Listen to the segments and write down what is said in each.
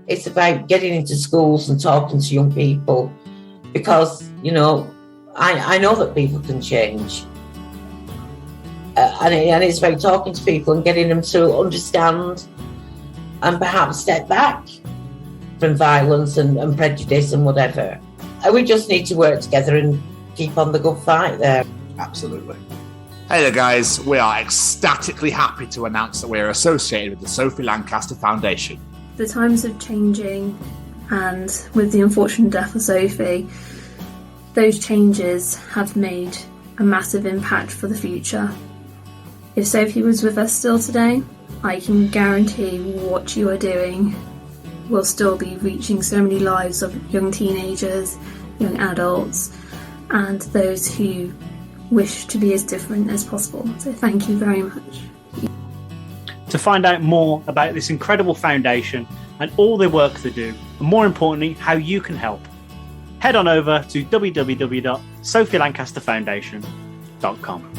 It's about getting into schools and talking to young people because, you know, I know that people can change. And it's about talking to people and getting them to understand and perhaps step back from violence and prejudice and whatever. And we just need to work together and keep on the good fight there. Absolutely. Hey there, guys. We are ecstatically happy to announce that we are associated with the Sophie Lancaster Foundation. The times are changing, and with the unfortunate death of Sophie, those changes have made a massive impact for the future. If Sophie was with us still today, I can guarantee what you are doing will still be reaching so many lives of young teenagers, young adults, and those who wish to be as different as possible. So thank you very much. To find out more about this incredible foundation and all the work they do, and more importantly, how you can help, head on over to www.sophielancasterfoundation.com.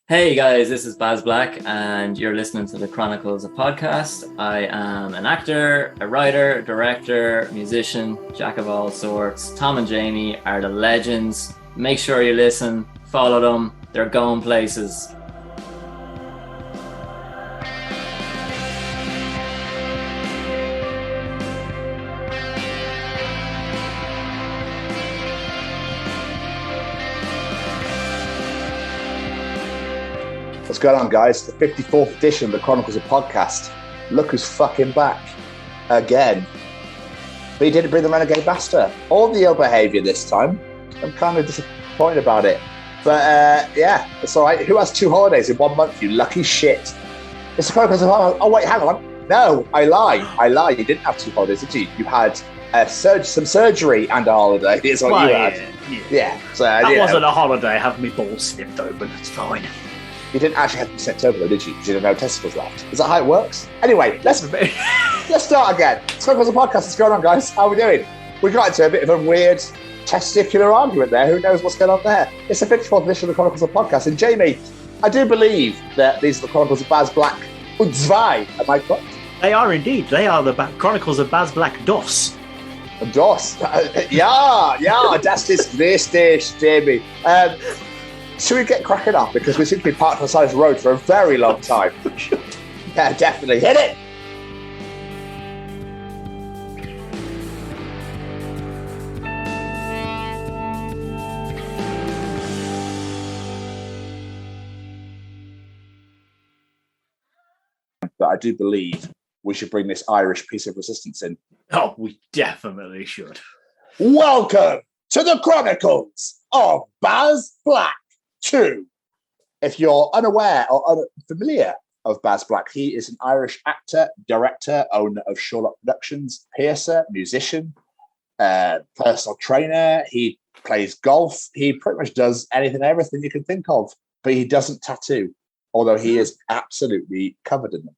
Hey guys, this is Baz Black and you're listening to the Chronicles of Podcast. I am an actor, a writer, director, musician, jack of all sorts. Tom and Jamie are the legends. Make sure you listen, follow them, they're going places. What's going on, guys? The 54th edition of the Chronicles of Podcast. Look who's fucking back again. But he didn't bring the Renegade Bastard or the ill behaviour this time. I'm kind of disappointed about it. But yeah, it's all right. Who has 2 holidays in 1 month, you lucky shit? It's the Chronicles of Podcast. Oh, wait, hang on. No, I lie. You didn't have 2 holidays, did you? You had some surgery and a holiday. Is what you had. Yeah. So, that wasn't a holiday. Have me balls snipped open. It's fine. You didn't actually have to be sent over, though, did you? Because you didn't have testicles left. Is that how it works? Anyway, let's start again. Chronicles of Podcast. What's going on, guys? How are we doing? We got into a bit of a weird testicular argument there. Who knows what's going on there? It's the 54th edition of the Chronicles of Podcast. And Jamie, I do believe that these are the Chronicles of Baz Black und zwei. Am I correct? They are indeed. They are the Chronicles of Baz Black DOS. DOS. Yeah, das ist richtig, Jamie. Should we get cracking up? Because we seem to be parked on the side of the road for a very long time. Yeah, definitely. Hit it! But I do believe we should bring this Irish piece of resistance in. Oh, we definitely should. Welcome to the Chronicles of Baz Black 2. If you're unaware or unfamiliar of Baz Black, he is an Irish actor, director, owner of Sherlock Productions, piercer, musician, personal trainer. He plays golf. He pretty much does anything and everything you can think of, but he doesn't tattoo, although he is absolutely covered in them.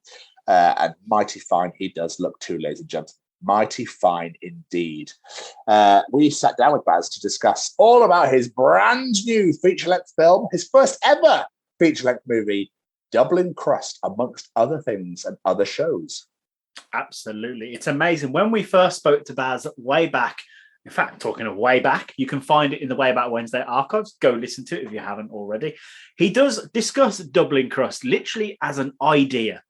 And mighty fine he does look too, ladies and gentlemen. Mighty fine indeed. We sat down with Baz to discuss all about his brand new feature-length film, his first ever feature-length movie, Dublin Crust, amongst other things and other shows. Absolutely. It's amazing. When we first spoke to Baz way back, in fact, talking of way back, you can find it in the Way Back Wednesday archives. Go listen to it if you haven't already. He does discuss Dublin Crust literally as an idea.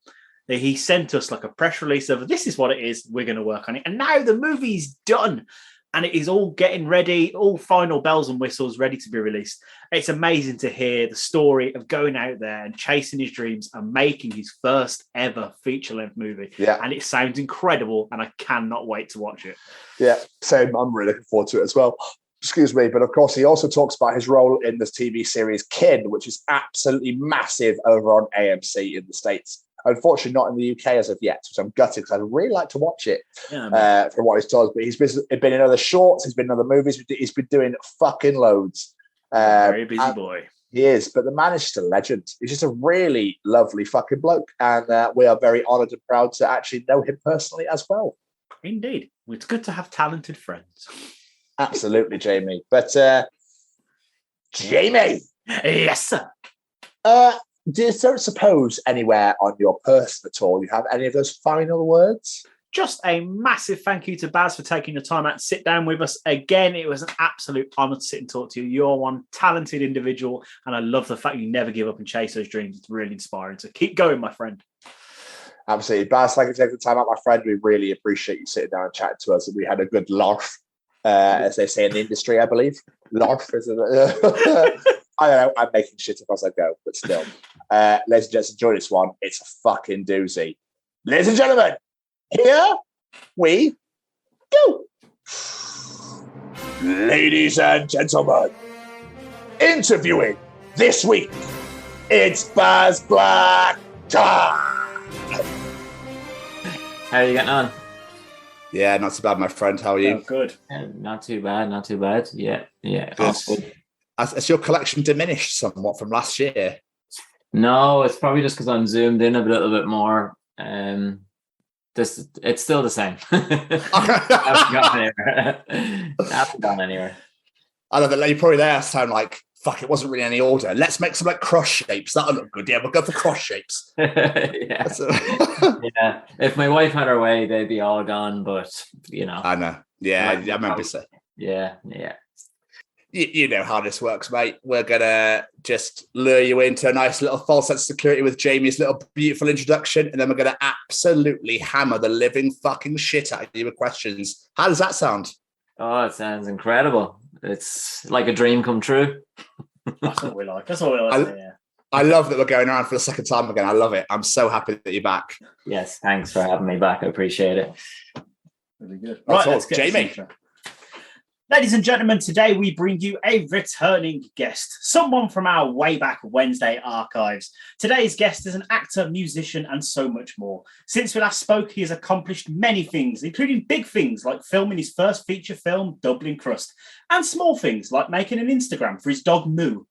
He sent us like a press release of this is what it is, we're going to work on it. And now the movie's done and it is all getting ready, all final bells and whistles ready to be released. It's amazing to hear the story of going out there and chasing his dreams and making his first ever feature-length movie. Yeah. And it sounds incredible and I cannot wait to watch it. Yeah, same. I'm really looking forward to it as well. Excuse me. But of course, he also talks about his role in this TV series Kin, which is absolutely massive over on AMC in the States. Unfortunately, not in the UK as of yet, which I'm gutted because I'd really like to watch it for what he's told. But he's been in other shorts, he's been in other movies, he's been doing fucking loads. Very busy boy. He is, but the man is just a legend. He's just a really lovely fucking bloke. And we are very honoured and proud to actually know him personally as well. Indeed. It's good to have talented friends. Absolutely, Jamie. But Jamie. Yes, sir. don't suppose anywhere on your person at all you have any of those final words? Just a massive thank you to Baz for taking the time out to sit down with us again. It was an absolute honor to sit and talk to you. You're one talented individual, and I love the fact you never give up and chase those dreams. It's really inspiring. So keep going, my friend. Absolutely. Baz, thank you for taking the time out, my friend. We really appreciate you sitting down and chatting to us. We had a good laugh, as they say in the industry, I believe. Laugh, isn't it? I don't know. I'm making shit up as I go, but still. Ladies and gents, enjoy this one. It's a fucking doozy. Ladies and gentlemen, here we go. Ladies and gentlemen, interviewing this week, it's Baz Black. How are you getting on? Yeah, not too bad, my friend. How are you? Oh, good. Not too bad. Not too bad. Yeah. Good. Has your collection diminished somewhat from last year? No, it's probably just because I'm zoomed in a little bit more. It's still the same. Haven't gone anywhere. I love it. You're probably there sound like, fuck, it wasn't really any order. Let's make some like cross shapes. That'll look good. Yeah, we'll go for cross shapes. Yeah. Yeah. If my wife had her way, they'd be all gone, but I know. Yeah, I remember saying. Yeah. You know how this works, mate. We're gonna just lure you into a nice little false sense of security with Jamie's little beautiful introduction, and then we're gonna absolutely hammer the living fucking shit out of you with questions. How does that sound? Oh, it sounds incredible. It's like a dream come true. That's what we like. That's what we like. I love that we're going around for the second time again. I love it. I'm so happy that you're back. Yes, thanks for having me back. I appreciate it. Really good. Right, let's get Jamie. Ladies and gentlemen, today we bring you a returning guest, someone from our way back Wednesday archives. Today's guest is an actor, musician, and so much more. Since we last spoke, he has accomplished many things, including big things like filming his first feature film, Dublin Crust, and small things like making an Instagram for his dog Moo.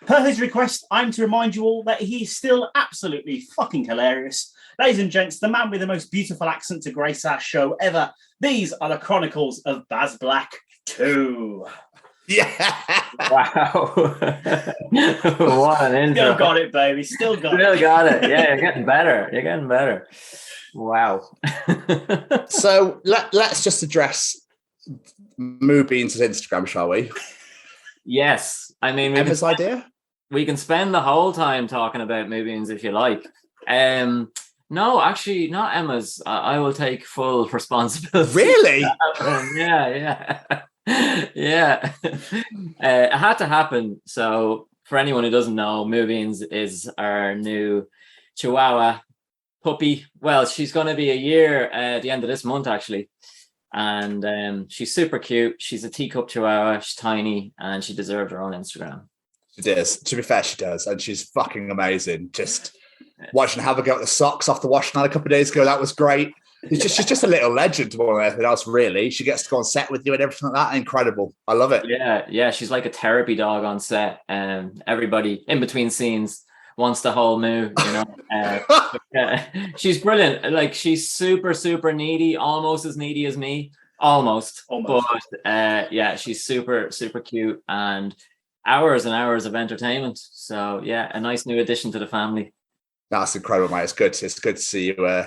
Per his request, I'm to remind you all that he is still absolutely fucking hilarious. Ladies and gents, the man with the most beautiful accent to grace our show ever. These are the Chronicles of Baz Black II. Yeah. Wow. What an intro. Still got it, baby. Still got it. Yeah, you're getting better. Wow. So let's just address Moo Beans' Instagram, shall we? Yes. I mean, Emma's idea? We can spend the whole time talking about Moo Beans if you like. No, actually, not Emma's. I will take full responsibility. Really? Yeah. Yeah. It had to happen. So for anyone who doesn't know, Moo Beans is our new Chihuahua puppy. Well, she's going to be a year at the end of this month, actually. And she's super cute. She's a teacup Chihuahua. She's tiny, and she deserved her own Instagram. She does. To be fair, she does. And she's fucking amazing. Just watching her go at the socks off the wash night a couple of days ago. That was great. She's just a little legend more than anything else, really. She gets to go on set with you and everything like that. Incredible. I love it. Yeah. She's like a therapy dog on set. Everybody in between scenes wants to hold Moo, she's brilliant. Like, she's super, super needy, almost as needy as me. Almost. But yeah, she's super, super cute and hours and hours of entertainment. So yeah, a nice new addition to the family. That's incredible, mate. It's good to see you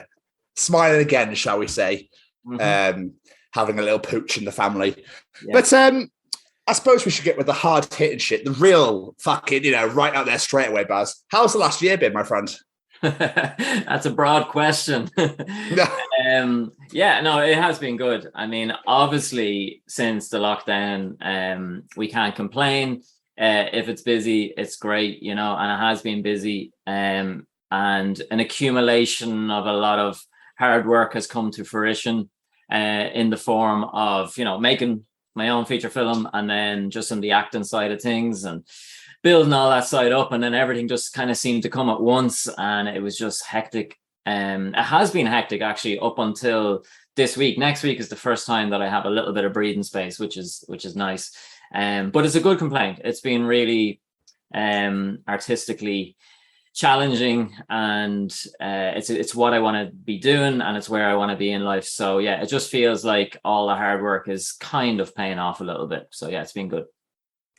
smiling again, shall we say. Mm-hmm. Having a little pooch in the family. Yeah. But I suppose we should get with the hard hitting shit, the real fucking, right out there straight away, Baz. How's the last year been, my friend? That's a broad question. Yeah, no, it has been good. I mean, obviously, since the lockdown, we can't complain. If it's busy, it's great, and it has been busy. And an accumulation of a lot of hard work has come to fruition in the form of, making my own feature film, and then just on the acting side of things and building all that side up, and then everything just kind of seemed to come at once, and it was just hectic. It has been hectic actually up until this week. Next week is the first time that I have a little bit of breathing space, which is nice. But it's a good complaint. It's been really artistically challenging, and it's what I want to be doing, and it's where I want to be in life. So yeah, it just feels like all the hard work is kind of paying off a little bit. So yeah, it's been good.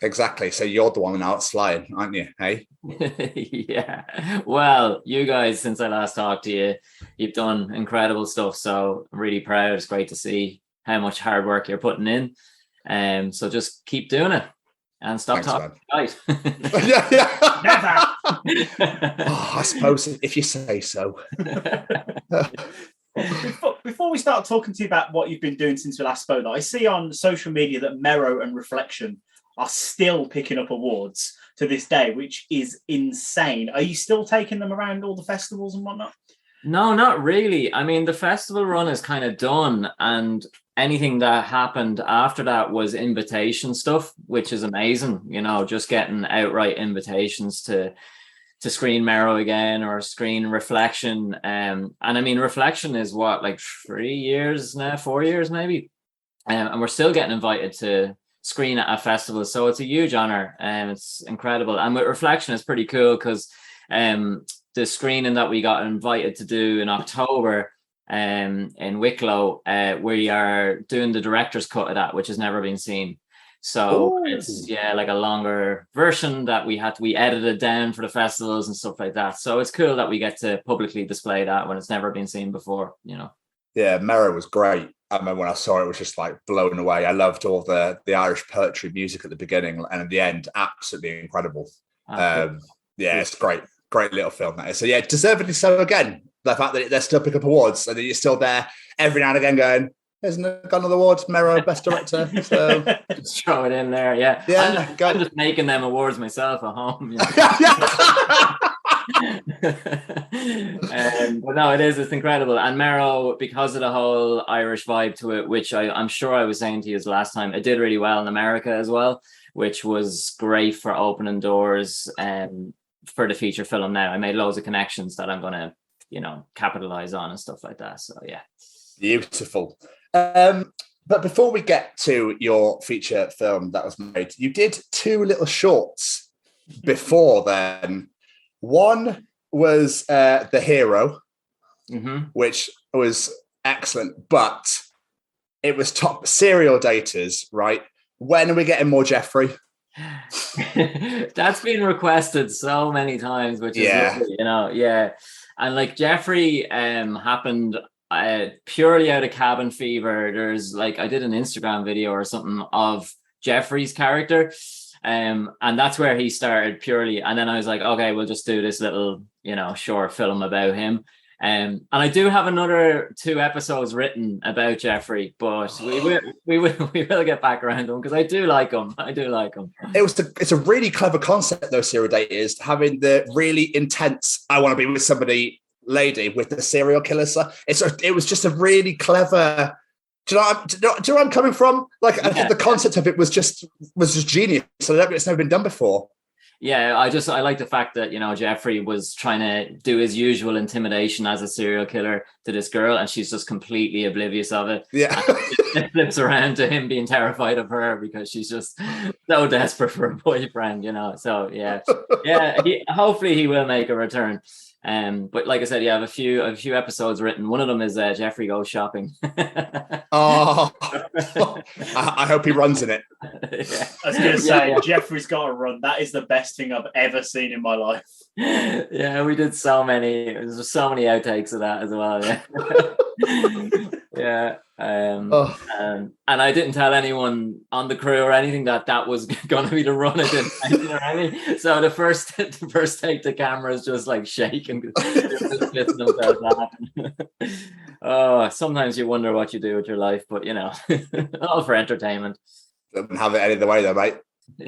Exactly. So you're the one now that's flying, aren't you? Hey? Yeah. Well, you guys, since I last talked to you, you've done incredible stuff. So I'm really proud. It's great to see how much hard work you're putting in. So just keep doing it and stop talking. Right. Yeah. I suppose if you say so. Before we start talking to you about what you've been doing since we last spoke, I see on social media that Merrow and Reflection are still picking up awards to this day, which is insane. Are you still taking them around all the festivals and whatnot? No, not really. I mean, the festival run is kind of done, and anything that happened after that was invitation stuff, which is amazing. You know, just getting outright invitations to screen Merrow again or screen Reflection. And I mean, Reflection is what, like 3 years now, 4 years maybe, and we're still getting invited to screen at a festival, so it's a huge honor, and it's incredible. And with Reflection, it's pretty cool because the screening that we got invited to do in October in Wicklow, we are doing the director's cut of that, which has never been seen. So it's like a longer version that we edited down for the festivals and stuff like that. So it's cool that we get to publicly display that when it's never been seen before, you know. Yeah, Merrow was great. I remember when I saw it, was just like blown away. I loved all the Irish poetry music at the beginning, and at the end, absolutely incredible. It's great little film that is. So yeah, deservedly so again. The fact that they're still picking up awards and that you're still there every now and again going, isn't it got another award? Merrow, best director. So just throw it in there, yeah. I'm just making them awards myself at home. You know? But no, it's incredible. And Merrow, because of the whole Irish vibe to it, which I'm sure I was saying to you last time, it did really well in America as well, which was great for opening doors for the feature film. Now I made loads of connections that I'm going to, capitalize on and stuff like that. So yeah, beautiful. But before we get to your feature film that was made, you did 2 little shorts before then. One was The Hero, which was excellent, but it was top serial daters, right? When are we getting more Jeffrey? That's been requested so many times, which is lovely, yeah. And like Jeffrey happened purely out of cabin fever. There's I did an Instagram video or something of Jeffrey's character. And that's where he started purely. And then I was like, okay, we'll just do this little, short film about him. And I do have another 2 episodes written about Jeffrey, but we will get back around to him because I do like him. It's a really clever concept, though, serial daters, having the really intense, I want to be with somebody lady with the serial killer. So it was just a really clever. Do you know where I'm coming from? I think the concept of it was just genius. So it's never been done before. Yeah, I like the fact that, Jeffrey was trying to do his usual intimidation as a serial killer to this girl, and she's just completely oblivious of it. Yeah. It flips around to him being terrified of her because she's just so desperate for a boyfriend, So yeah. Hopefully he will make a return. But like I said, I have a few episodes written. One of them is Jeffrey Goes Shopping. I hope he runs in it. Yeah. I was going to say, Jeffrey's got to run. That is the best thing I've ever seen in my life. Yeah, we did so many. There's so many outtakes of that as well. Yeah. And I didn't tell anyone on the crew or anything that was going to be the run. I didn't mention or anything. So the first take, the camera is just shaking. Oh, sometimes you wonder what you do with your life, but all for entertainment. Don't have it any other way, though, mate.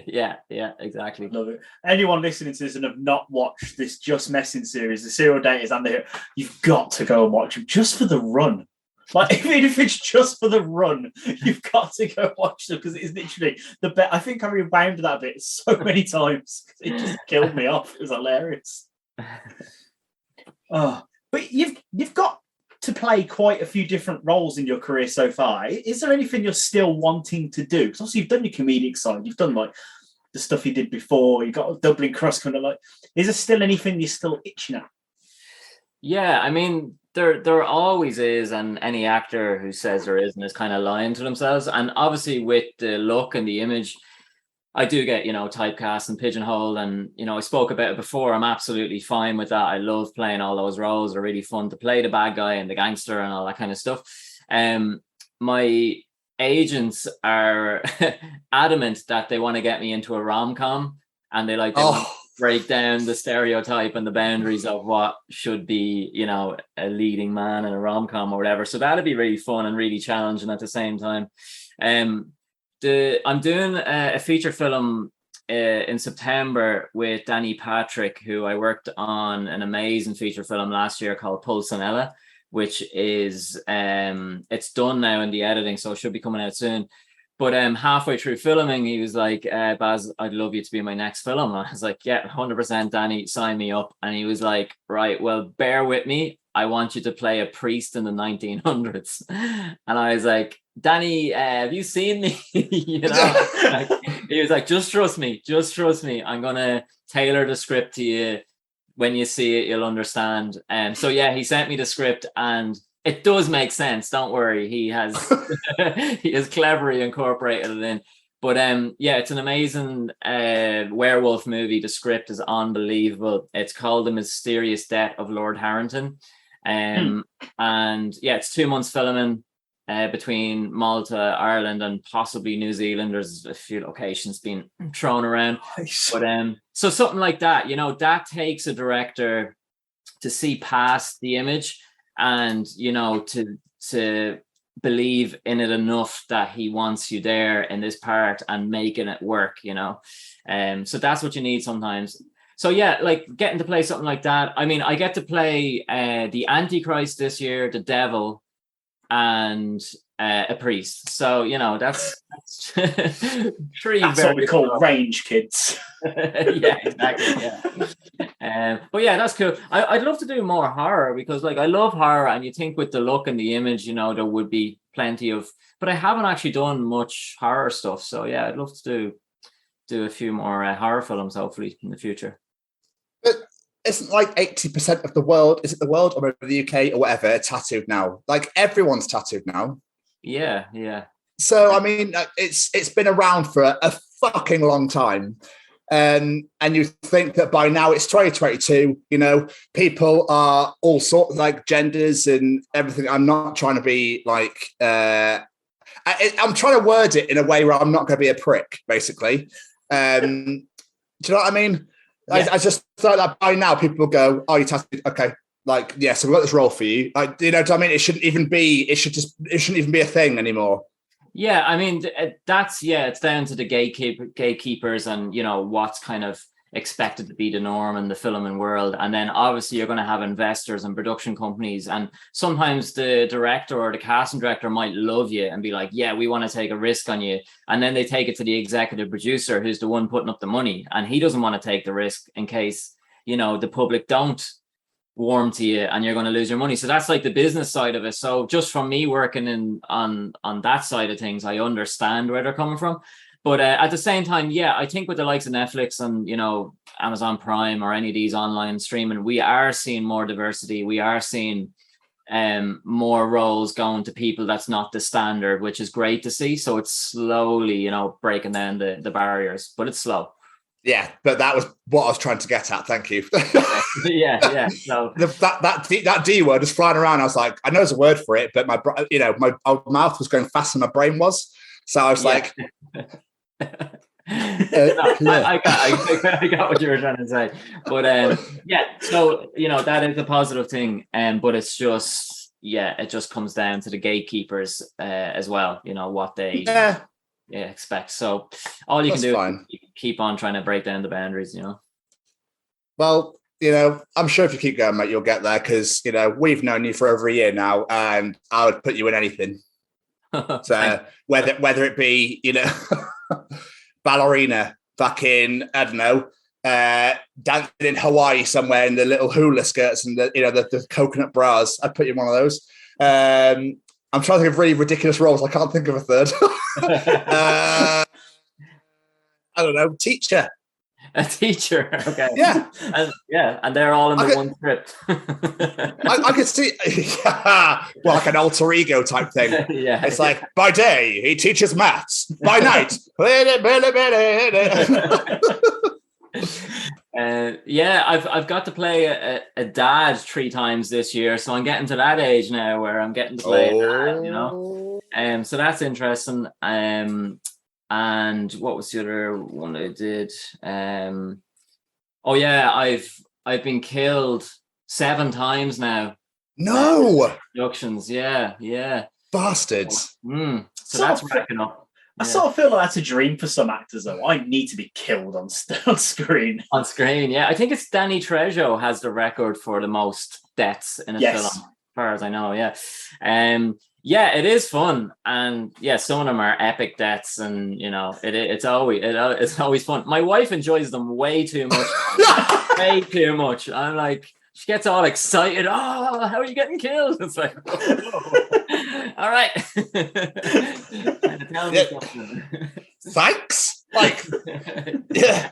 Yeah, exactly. Love it. Anyone listening to this and have not watched this Just Messing series, the serial daters and you've got to go and watch them just for the run. Even if it's just for the run, you've got to go watch them because it's literally the best. I think I rewound that bit so many times. It just killed me off. It was hilarious. But you've got to play quite a few different roles in your career so far. Is there anything you're still wanting to do? Because obviously you've done your comedic side, you've done the stuff you did before, you got Dublin Crust kind of is there still anything you're still itching at? Yeah, I mean, there always is, and any actor who says there isn't is kind of lying to themselves. And obviously with the look and the image I do get, typecast and pigeonholed, and, I spoke about it before. I'm absolutely fine with that. I love playing all those roles. They're really fun to play the bad guy and the gangster and all that kind of stuff. My agents are adamant that they want to get me into a rom-com, and they want to break down the stereotype and the boundaries of what should be, a leading man in a rom-com or whatever. So that'll be really fun and really challenging at the same time. I'm doing a feature film in September with Danny Patrick, who I worked on an amazing feature film last year called Pulsanella, which is it's done now in the editing, so it should be coming out soon. But halfway through filming, he was like, Baz, I'd love you to be in my next film. And I was like, yeah, 100%, Danny, sign me up. And he was like, right, well, bear with me. I want you to play a priest in the 1900s. And I was like, Danny, have you seen me? He was like, just trust me. I'm going to tailor the script to you. When you see it, you'll understand. So yeah, he sent me the script, and it does make sense. Don't worry. He has cleverly incorporated it in. But yeah, it's an amazing werewolf movie. The script is unbelievable. It's called The Mysterious Death of Lord Harrington. And yeah, it's 2 months filming between Malta, Ireland, and possibly New Zealand. There's a few locations being thrown around. Nice. But so something like that, that takes a director to see past the image and, to believe in it enough that he wants you there in this part and making it work, so that's what you need sometimes. So yeah, like getting to play something like that. I mean, I get to play the Antichrist this year, the devil, and a priest. So that's three. That's what we call range kids. Yeah, exactly. Yeah. But yeah, that's cool. I'd love to do more horror, because like I love horror, and you think with the look and the image, there would be plenty of. But I haven't actually done much horror stuff. So yeah, I'd love to do a few more horror films, hopefully in the future. But isn't like 80% of the world, is it the world or the UK or whatever, tattooed now? Like everyone's tattooed now. Yeah. So I mean, it's been around for a fucking long time, and you think that by now it's 2022. People are all sorts of like genders and everything. I'm not trying to be like. I'm trying to word it in a way where I'm not going to be a prick, basically. Do you know what I mean? Yeah. I just thought that by now people go, "Oh, you tattooed? Okay." Like, yeah, so we've got this role for you. Like, do you know what I mean? It shouldn't even be a thing anymore. Yeah, I mean, it's down to the gatekeepers and, what's kind of expected to be the norm in the filming world. And then obviously you're going to have investors and production companies. And sometimes the director or the casting director might love you and be like, yeah, we want to take a risk on you. And then they take it to the executive producer, who's the one putting up the money. And he doesn't want to take the risk in case, the public don't warm to you and you're going to lose your money. So that's like the business side of it. So just from me working on that side of things, I understand where they're coming from. But at the same time, yeah, I think with the likes of Netflix and, Amazon Prime or any of these online streaming, we are seeing more diversity. We are seeing more roles going to people that's not the standard, which is great to see. So it's slowly, breaking down the barriers, but it's slow. Yeah, but that was what I was trying to get at. Thank you. Yeah. So that D word was flying around. I was like, I know there's a word for it, but my mouth was going faster than my brain was. So I was like, I got what you were trying to say. But so that is a positive thing. But it's just it just comes down to the gatekeepers as well. What they expect. So all you can do is keep on trying to break down the boundaries. Well, I'm sure if you keep going, mate, you'll get there, because we've known you for over a year now, and I would put you in anything. So whether it be ballerina, fucking, I don't know, dancing in Hawaii somewhere in the little hula skirts and the coconut bras, I'd put you in one of those. I'm trying to think of really ridiculous roles. I can't think of a third. I don't know, teacher. A teacher. Okay. Yeah. And they're all in the one script. I could see, well, like an alter ego type thing. Yeah. It's like, by day, he teaches maths. By night. I've got to play a dad 3 times this year, so I'm getting to that age now where I'm getting to play a dad, you know. So that's interesting. And what was the other one I did? I've been killed 7 times now. No Productions, yeah. Bastards. So that's racking up. I sort of feel like that's a dream for some actors, though. I need to be killed on screen. On screen, yeah. I think it's Danny Trejo has the record for the most deaths in a film, as far as I know. Yeah, it is fun, and some of them are epic deaths, and you know, it's always fun. My wife enjoys them way too much, way too much. I'm like, she gets all excited. Oh, how are you getting killed? It's like, all right. Tell me something. Thanks. Like, yeah.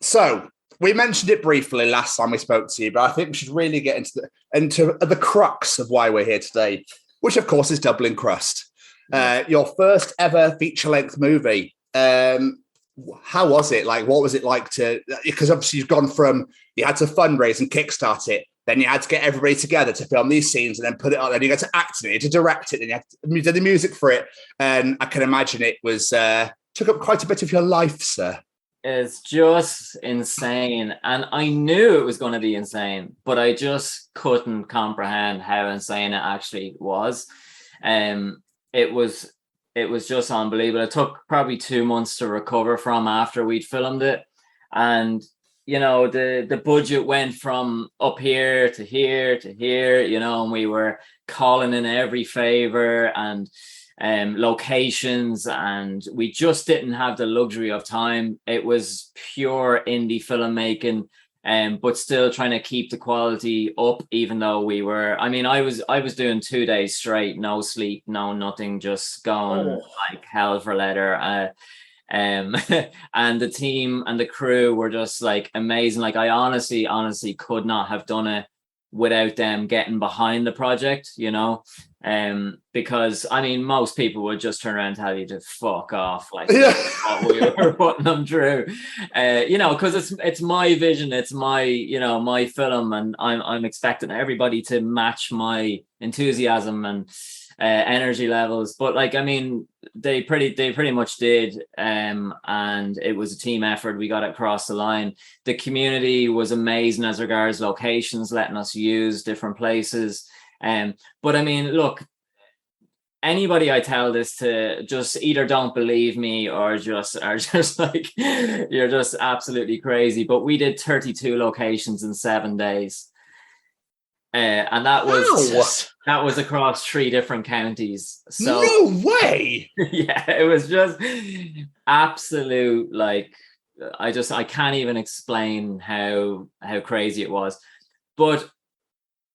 So we mentioned it briefly last time we spoke to you, but I think we should really get into the crux of why we're here today, which of course is Dublin Crust, your first ever feature-length movie. How was it? Like, what was it like because obviously you had to fundraise and kickstart it. Then you had to get everybody together to film these scenes and then put it on. Then you got to act in it, to direct it, and you did the music for it. And I can imagine it was took up quite a bit of your life, sir. It's just insane. And I knew it was going to be insane, but I just couldn't comprehend how insane it actually was. It was just unbelievable. It took probably 2 months to recover from after we'd filmed it. And you know, the budget went from up here to here to here, you know, and we were calling in every favor and locations, and we just didn't have the luxury of time. It was pure indie filmmaking, but still trying to keep the quality up, even though I was doing 2 days straight, no sleep, no nothing, just going like hell for leather. And the team and the crew were just like amazing. Like I honestly could not have done it without them getting behind the project, you know, because I mean, most people would just turn around and tell you to fuck off, like what we were putting them through, you know, because it's my vision, it's my, you know, my film, and I'm expecting everybody to match my enthusiasm and energy levels. But like, I mean, they pretty much did, and it was a team effort. We got it across the line. The community was amazing as regards locations, letting us use different places. But I mean, look, anybody I tell this to just either don't believe me or just like, you're just absolutely crazy. But we did 32 locations in 7 days. And that was across 3 different counties. So no way. Yeah, it was just absolute, like, I can't even explain how crazy it was. But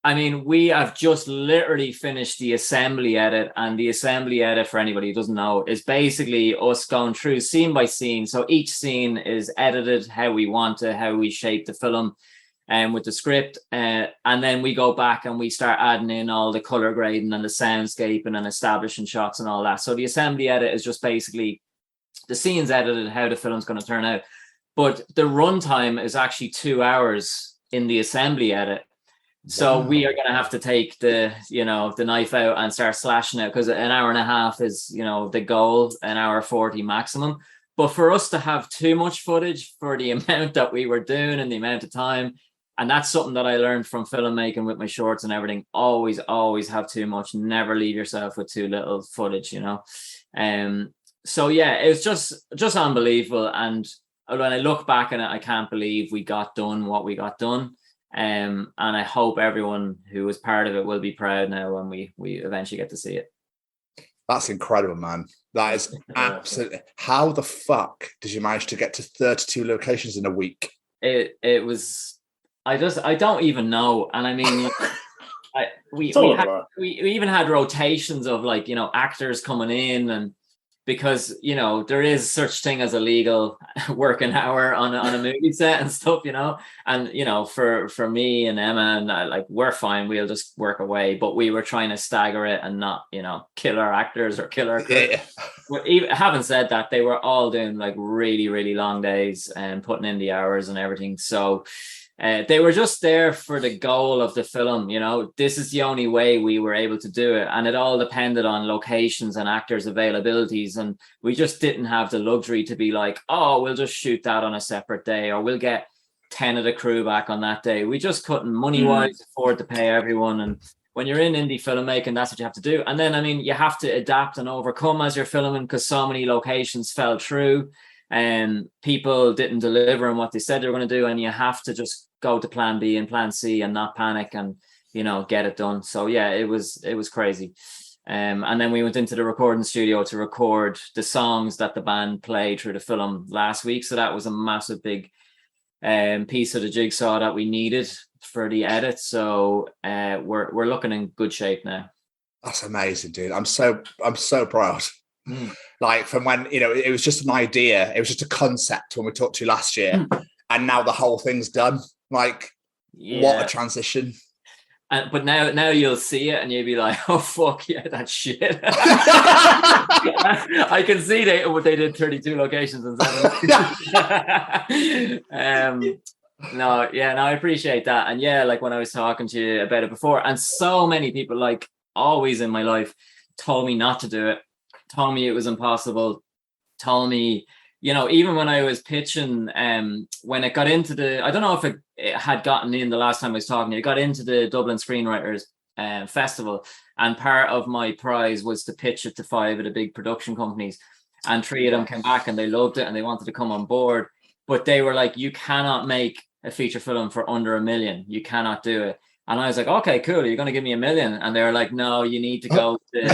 I mean, we have just literally finished the assembly edit, and the assembly edit, for anybody who doesn't know, is basically us going through scene by scene. So each scene is edited how we want to, how we shape the film, and with the script, and then we go back and we start adding in all the color grading and the soundscaping and establishing shots and all that. So the assembly edit is just basically the scenes edited, how the film's going to turn out. But the runtime is actually 2 hours in the assembly edit. So we are going to have to take the knife out and start slashing it, because an hour and a half is, you know, the goal, an hour 40 maximum. But for us to have too much footage for the amount that we were doing and the amount of time, and that's something that I learned from filmmaking with my shorts and everything, always have too much, never leave yourself with too little footage, you know. So yeah, it was just unbelievable. And when I look back on it, I can't believe we got done what we got done. And I hope everyone who was part of it will be proud now when we eventually get to see it. That's incredible, man. That is absolutely. How the fuck did you manage to get to 32 locations in a week? It was. I don't even know. And I mean, we even had rotations of, like, you know, actors coming in, and because, you know, there is such thing as a legal working hour on a movie set and stuff, you know. And, you know, for me and Emma, and like, we're fine, we'll just work away. But we were trying to stagger it and not, you know, kill our actors or kill our crew. Yeah. But even having said that, they were all doing like really, really long days and putting in the hours and everything. So they were just there for the goal of the film, you know. This is the only way we were able to do it, and it all depended on locations and actors' availabilities, and we just didn't have the luxury to be like, oh, we'll just shoot that on a separate day, or we'll get 10 of the crew back on that day. We just couldn't money-wise afford to pay everyone. And when you're in indie filmmaking, that's what you have to do. And then, I mean, you have to adapt and overcome as you're filming, because so many locations fell through and people didn't deliver on what they said they were going to do, and you have to just go to plan B and plan C and not panic and, you know, get it done. So yeah, it was crazy. And then we went into the recording studio to record the songs that the band played through the film last week. So that was a massive big piece of the jigsaw that we needed for the edit. So we're looking in good shape now. That's amazing, dude. I'm so proud. Like, from when, you know, it was just an idea, it was just a concept when we talked to you last year, and now the whole thing's done. Like, what a transition. But now you'll see it and you'll be like, oh fuck yeah, that shit. I can see they did 32 locations in 7. I appreciate that. And yeah, like when I was talking to you about it before, and so many people, like always in my life, told me not to do it, told me it was impossible, told me, you know, even when I was pitching, when it got into I don't know if it had gotten in the last time I was talking, it got into the Dublin Screenwriters festival, and part of my prize was to pitch it to 5 of the big production companies, and 3 of them came back and they loved it and they wanted to come on board, but they were like, you cannot make a feature film for under $1 million, you cannot do it. And I was like, okay, cool, you're going to give me $1 million? And they were like, no, you need to go to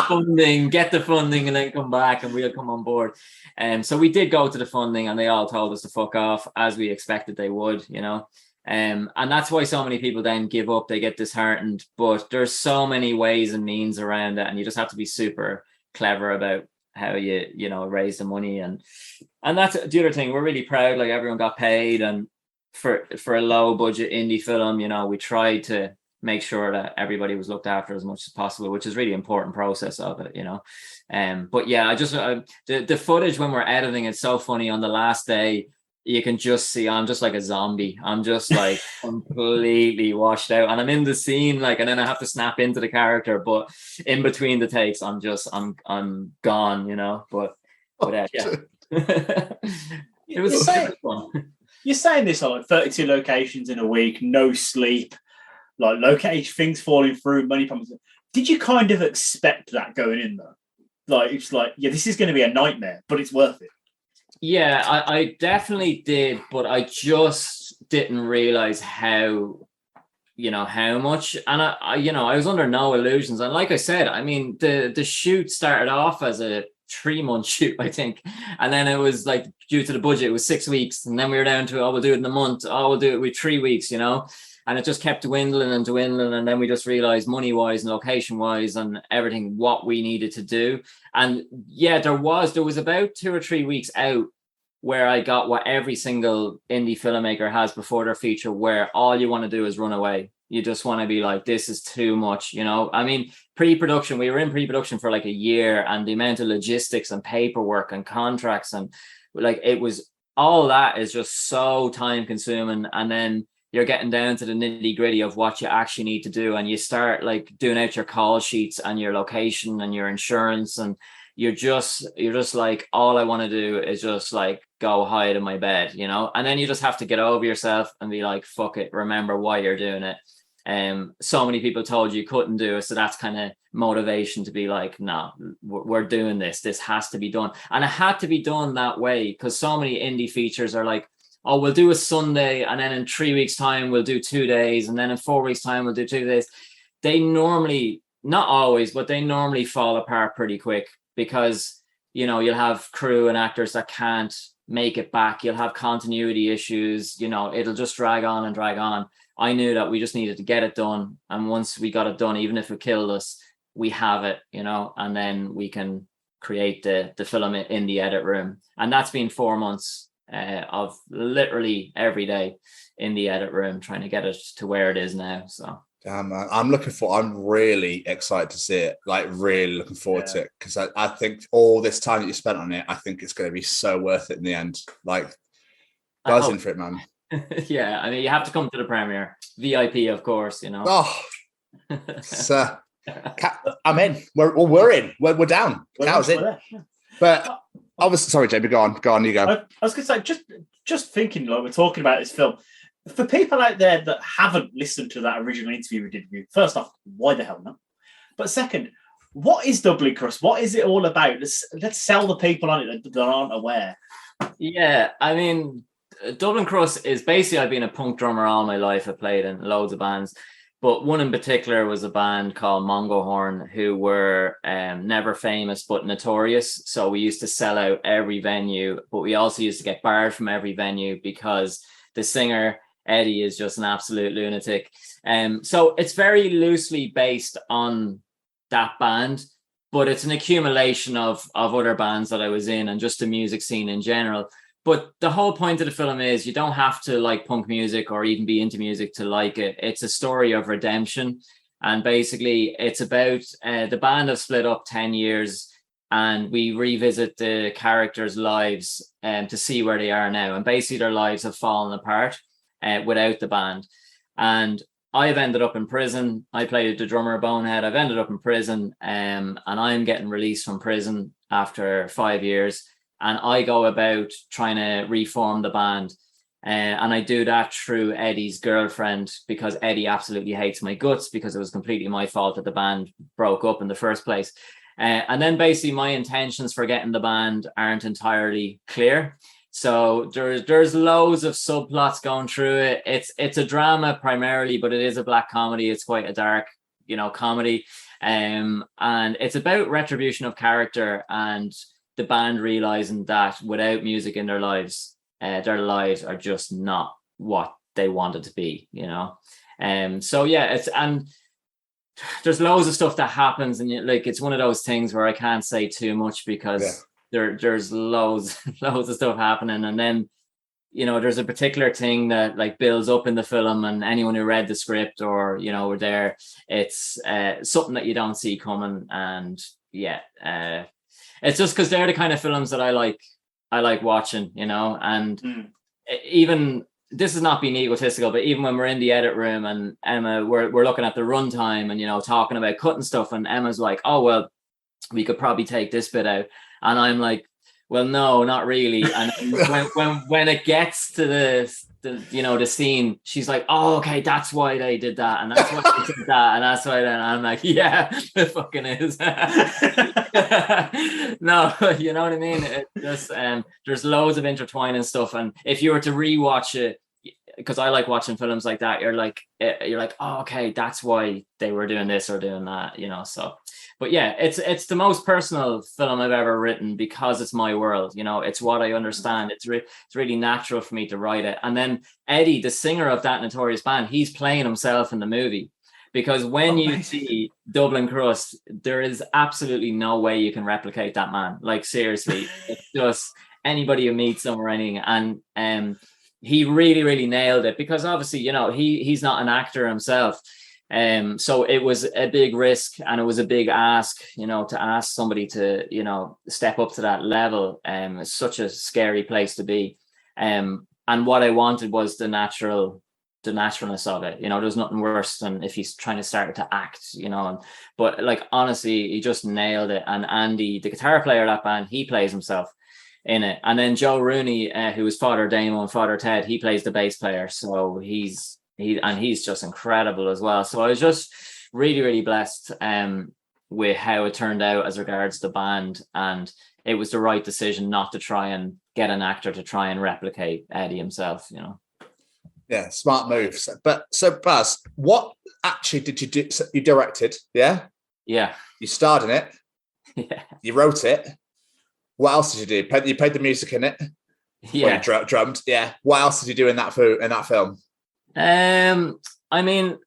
funding, get the funding, and then come back and we'll come on board. And so we did go to the funding, and they all told us to fuck off, as we expected they would, you know. And that's why so many people then give up, they get disheartened. But there's so many ways and means around it, and you just have to be super clever about how you know, raise the money. And that's the other thing. We're really proud, like everyone got paid, and for a low budget indie film, you know, we tried to make sure that everybody was looked after as much as possible, which is really important process of it, you know. But yeah, I just the footage when we're editing, it's so funny. On the last day, you can just see I'm just like a zombie. I'm just like completely washed out, and I'm in the scene, like, and then I have to snap into the character, but in between the takes, I'm gone, you know. But yeah. It was fun. You're saying this on like 32 locations in a week, no sleep, like location things falling through, money pumping. Did you kind of expect that going in though? Like, it's like, yeah, this is going to be a nightmare, but it's worth it. Yeah, I definitely did, but I just didn't realize how much. And I was under no illusions. And like I said, I mean, the shoot started off as a 3-month shoot, I think, and then it was like, due to the budget, it was 6 weeks, and then we were down to, we'll do it in a month, we'll do it with 3 weeks, you know. And it just kept dwindling, and then we just realized, money wise and location wise and everything, what we needed to do. And yeah, there was about 2 or 3 weeks out where I got what every single indie filmmaker has before their feature, where all you want to do is run away. You just want to be like, this is too much, you know. I mean, pre-production, we were in pre-production for like a year, and the amount of logistics and paperwork and contracts, and like, it was, all that is just so time consuming. And then you're getting down to the nitty gritty of what you actually need to do, and you start like doing out your call sheets and your location and your insurance, and you're just like, all I want to do is just like go hide in my bed, you know. And then you just have to get over yourself and be like, fuck it, remember why you're doing it. So many people told you couldn't do it, so that's kind of motivation to be like, no, we're doing this has to be done. And it had to be done that way, because so many indie features are like, oh, we'll do a Sunday, and then in 3 weeks time we'll do 2 days, and then in 4 weeks time we'll do 2 days. They normally, not always, but they normally fall apart pretty quick, because, you know, you'll have crew and actors that can't make it back, you'll have continuity issues, you know, it'll just drag on and drag on. I knew that we just needed to get it done, and once we got it done, even if it killed us, we have it, you know, and then we can create the film in the edit room. And that's been 4 months of literally every day in the edit room, trying to get it to where it is now. So damn, man. I'm really excited to see it, like really looking forward to it, because I think all this time that you spent on it, I think it's going to be so worth it in the end. Like, buzzing for it, man. Yeah, I mean, you have to come to the premiere. VIP, of course, you know. Oh, sir. I'm in. We're in. We're down. Cow's in. But obviously, sorry, JB, go on. You go. I was going to say, just thinking, like we're talking about this film, for people out there that haven't listened to that original interview we did with you, first off, why the hell not? But second, what is Dublin Crust? What is it all about? Let's sell the people on it that aren't aware. Yeah, I mean, Dublin Crust is basically, I've been a punk drummer all my life. I played in loads of bands, but one in particular was a band called Mongo Horn, who were never famous but notorious. So we used to sell out every venue, but we also used to get barred from every venue because the singer Eddie is just an absolute lunatic. So it's very loosely based on that band, but it's an accumulation of other bands that I was in and just the music scene in general. But the whole point of the film is you don't have to like punk music or even be into music to like it. It's a story of redemption. And basically it's about the band have split up 10 years and we revisit the characters' lives to see where they are now. And basically their lives have fallen apart without the band. And I've ended up in prison. I played the drummer Bonehead. I've ended up in prison and I'm getting released from prison after 5 years. And I go about trying to reform the band. And I do that through Eddie's girlfriend, because Eddie absolutely hates my guts because it was completely my fault that the band broke up in the first place. And then basically my intentions for getting the band aren't entirely clear. So there's loads of subplots going through it. It's a drama primarily, but it is a black comedy. It's quite a dark, comedy. And it's about retribution of character and the band realizing that without music in their lives are just not what they wanted to be, So yeah, and there's loads of stuff that happens, and it's one of those things where I can't say too much because there's loads of stuff happening, and then there's a particular thing that like builds up in the film, and anyone who read the script or were there, it's something that you don't see coming, and it's just because they're the kind of films that I like watching, and even this is not being egotistical, but even when we're in the edit room and Emma, we're looking at the runtime and, talking about cutting stuff, and Emma's like, oh, well, we could probably take this bit out. And I'm like, well, no, not really. And when it gets to the scene, she's like, oh, okay, that's why they did that, and that's why they did that, and that's why. Then I'm like, yeah, it fucking is. No, you know what I mean? It just there's loads of intertwining stuff, and if you were to rewatch it, because I like watching films like that, you're like, oh, okay, that's why they were doing this or doing that, So. But yeah, it's the most personal film I've ever written because it's my world, it's what I understand. It's really natural for me to write it. And then Eddie, the singer of that notorious band, he's playing himself in the movie, because when you see Dublin Crust, there is absolutely no way you can replicate that man. Like, seriously, it's just anybody who meets him or anything. And he really, really nailed it, because obviously, he's not an actor himself. So it was a big risk, and it was a big ask, to ask somebody to, step up to that level. It's such a scary place to be. And what I wanted was the naturalness of it. There's nothing worse than if he's trying to start to act, but like, honestly, he just nailed it. And Andy, the guitar player of that band, he plays himself in it. And then Joe Rooney, who is Father Damo and Father Ted, he plays the bass player. So he's just incredible as well. So I was just really, really blessed with how it turned out as regards the band, and it was the right decision not to try and get an actor to try and replicate Eddie himself. Yeah, smart moves. But so Baz, what actually did you do? So you directed, yeah? Yeah. You starred in it. Yeah. You wrote it. What else did you do? You played the music in it. Yeah. Or you drummed. Yeah. What else did you do in that film? I mean,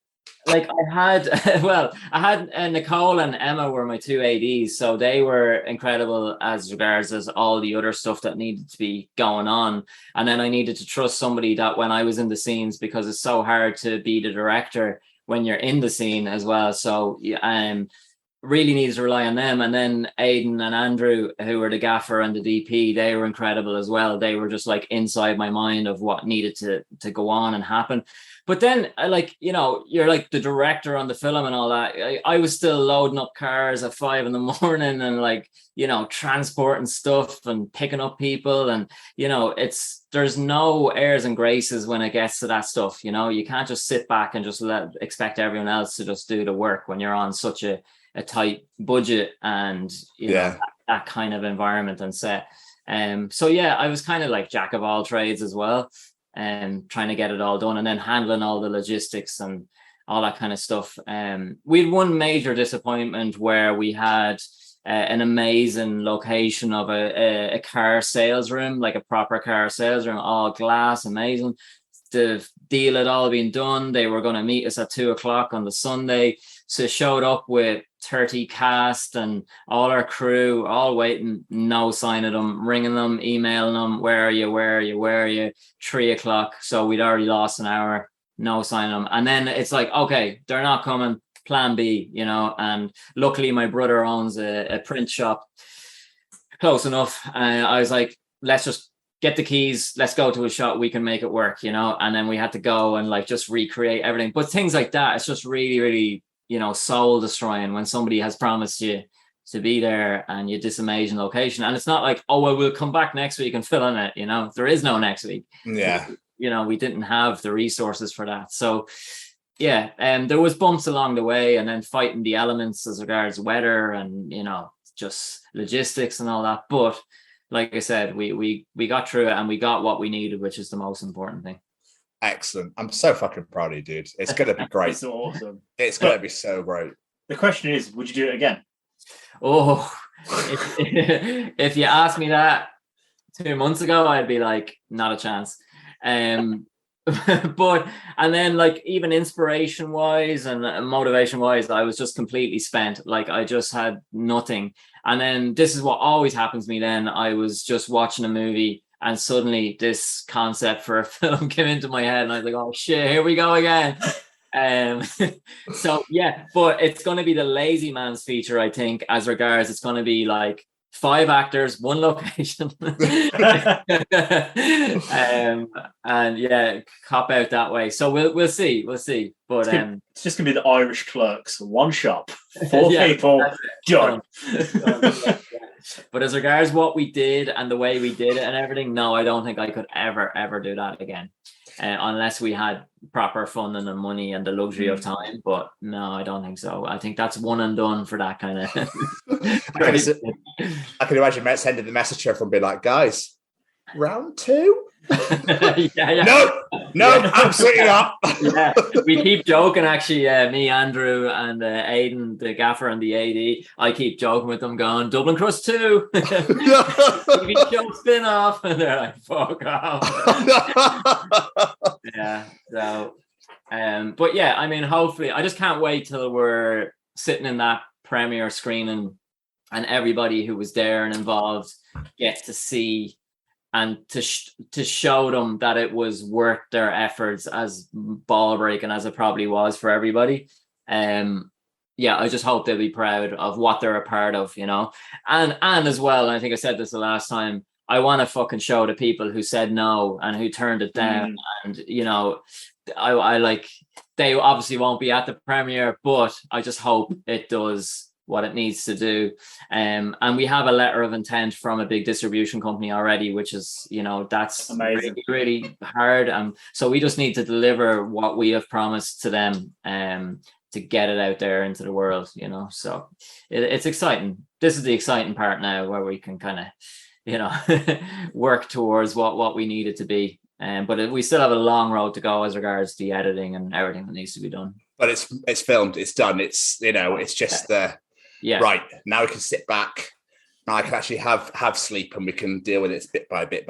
like I had Nicole and Emma were my two ADs, so they were incredible as regards as all the other stuff that needed to be going on. And then I needed to trust somebody that when I was in the scenes, because it's so hard to be the director when you're in the scene as well. So really needs to rely on them. And then Aidan and Andrew, who were the gaffer and the DP, they were incredible as well. They were just like inside my mind of what needed to go on and happen. But then, like, you know, you're like the director on the film and all that. I was still loading up cars at 5 a.m. and like, you know, transporting stuff and picking up people. And, you know, there's no airs and graces when it gets to that stuff. You know, you can't just sit back and just expect everyone else to just do the work when you're on such a tight budget and, you know, that kind of environment and set. So yeah, I was kind of like jack of all trades as well, and trying to get it all done and then handling all the logistics and all that kind of stuff. We had one major disappointment where we had an amazing location of a car sales room, like a proper car sales room, all glass, amazing. The deal had all been done. They were going to meet us at 2:00 on the Sunday. So showed up with 30 cast and all our crew, all waiting, no sign of them, ringing them, emailing them, where are you? 3:00. So we'd already lost an hour, no sign of them. And then it's like, okay, they're not coming, plan B, you know. And luckily my brother owns a print shop close enough. And I was like, let's just get the keys, let's go to a shop, we can make it work, you know. And then we had to go and like just recreate everything. But things like that, it's just really, really, you know, soul destroying when somebody has promised you to be there and you this amazing location. And it's not like, oh, well, we'll come back next week and fill in it, you know. There is no next week. Yeah. You know, we didn't have the resources for that. So yeah, there was bumps along the way, and then fighting the elements as regards weather and, you know, just logistics and all that. But like I said, we got through it and we got what we needed, which is the most important thing. Excellent. I'm so fucking proud of you, dude. It's going to be great. It's awesome. It's going to be so great. The question is, would you do it again? Oh, if you asked me that 2 months ago, I'd be like, not a chance. But, and then like even inspiration wise and motivation wise, I was just completely spent. Like I just had nothing. And then this is what always happens to me then. I was just watching a movie and suddenly this concept for a film came into my head and I was like, oh shit, here we go again. So yeah, but it's going to be the lazy man's feature, I think, as regards it's going to be like 5 actors, 1 location. And yeah, cop out that way. So we'll see. But it's just gonna be the Irish Clerks, 1 shop, 4 people, done. But as regards what we did and the way we did it and everything, no, I don't think I could ever do that again, unless we had proper funding and money and the luxury of time. But no, I don't think so. I think that's one and done for that kind of. I can imagine Matt sending the message to everyone, be like, guys, round 2. Yeah. No, absolutely not. Yeah, we keep joking actually, me, Andrew and Aidan, the gaffer and the AD, I keep joking with them going, Dublin Crust 2 TV show spin-off, and they're like, fuck off. Yeah, so but yeah, I mean, hopefully I just can't wait till we're sitting in that premiere screening and everybody who was there and involved gets to see and to show them that it was worth their efforts, as ball breaking as it probably was for everybody. Yeah, I just hope they'll be proud of what they're a part of, you know. And as well, and I think I said this the last time, I want to fucking show the people who said no and who turned it down. And, you know, I like, they obviously won't be at the premiere, but I just hope it does what it needs to do. And we have a letter of intent from a big distribution company already, which is, you know, that's amazing. Really, really hard. So we just need to deliver what we have promised to them to get it out there into the world, you know. So it's exciting. This is the exciting part now, where we can kind of, you know, work towards what we need it to be. But we still have a long road to go as regards the editing and everything that needs to be done. But it's filmed, it's done. It's, you know, it's just right. Now we can sit back. Now I can actually have sleep, and we can deal with it bit by bit.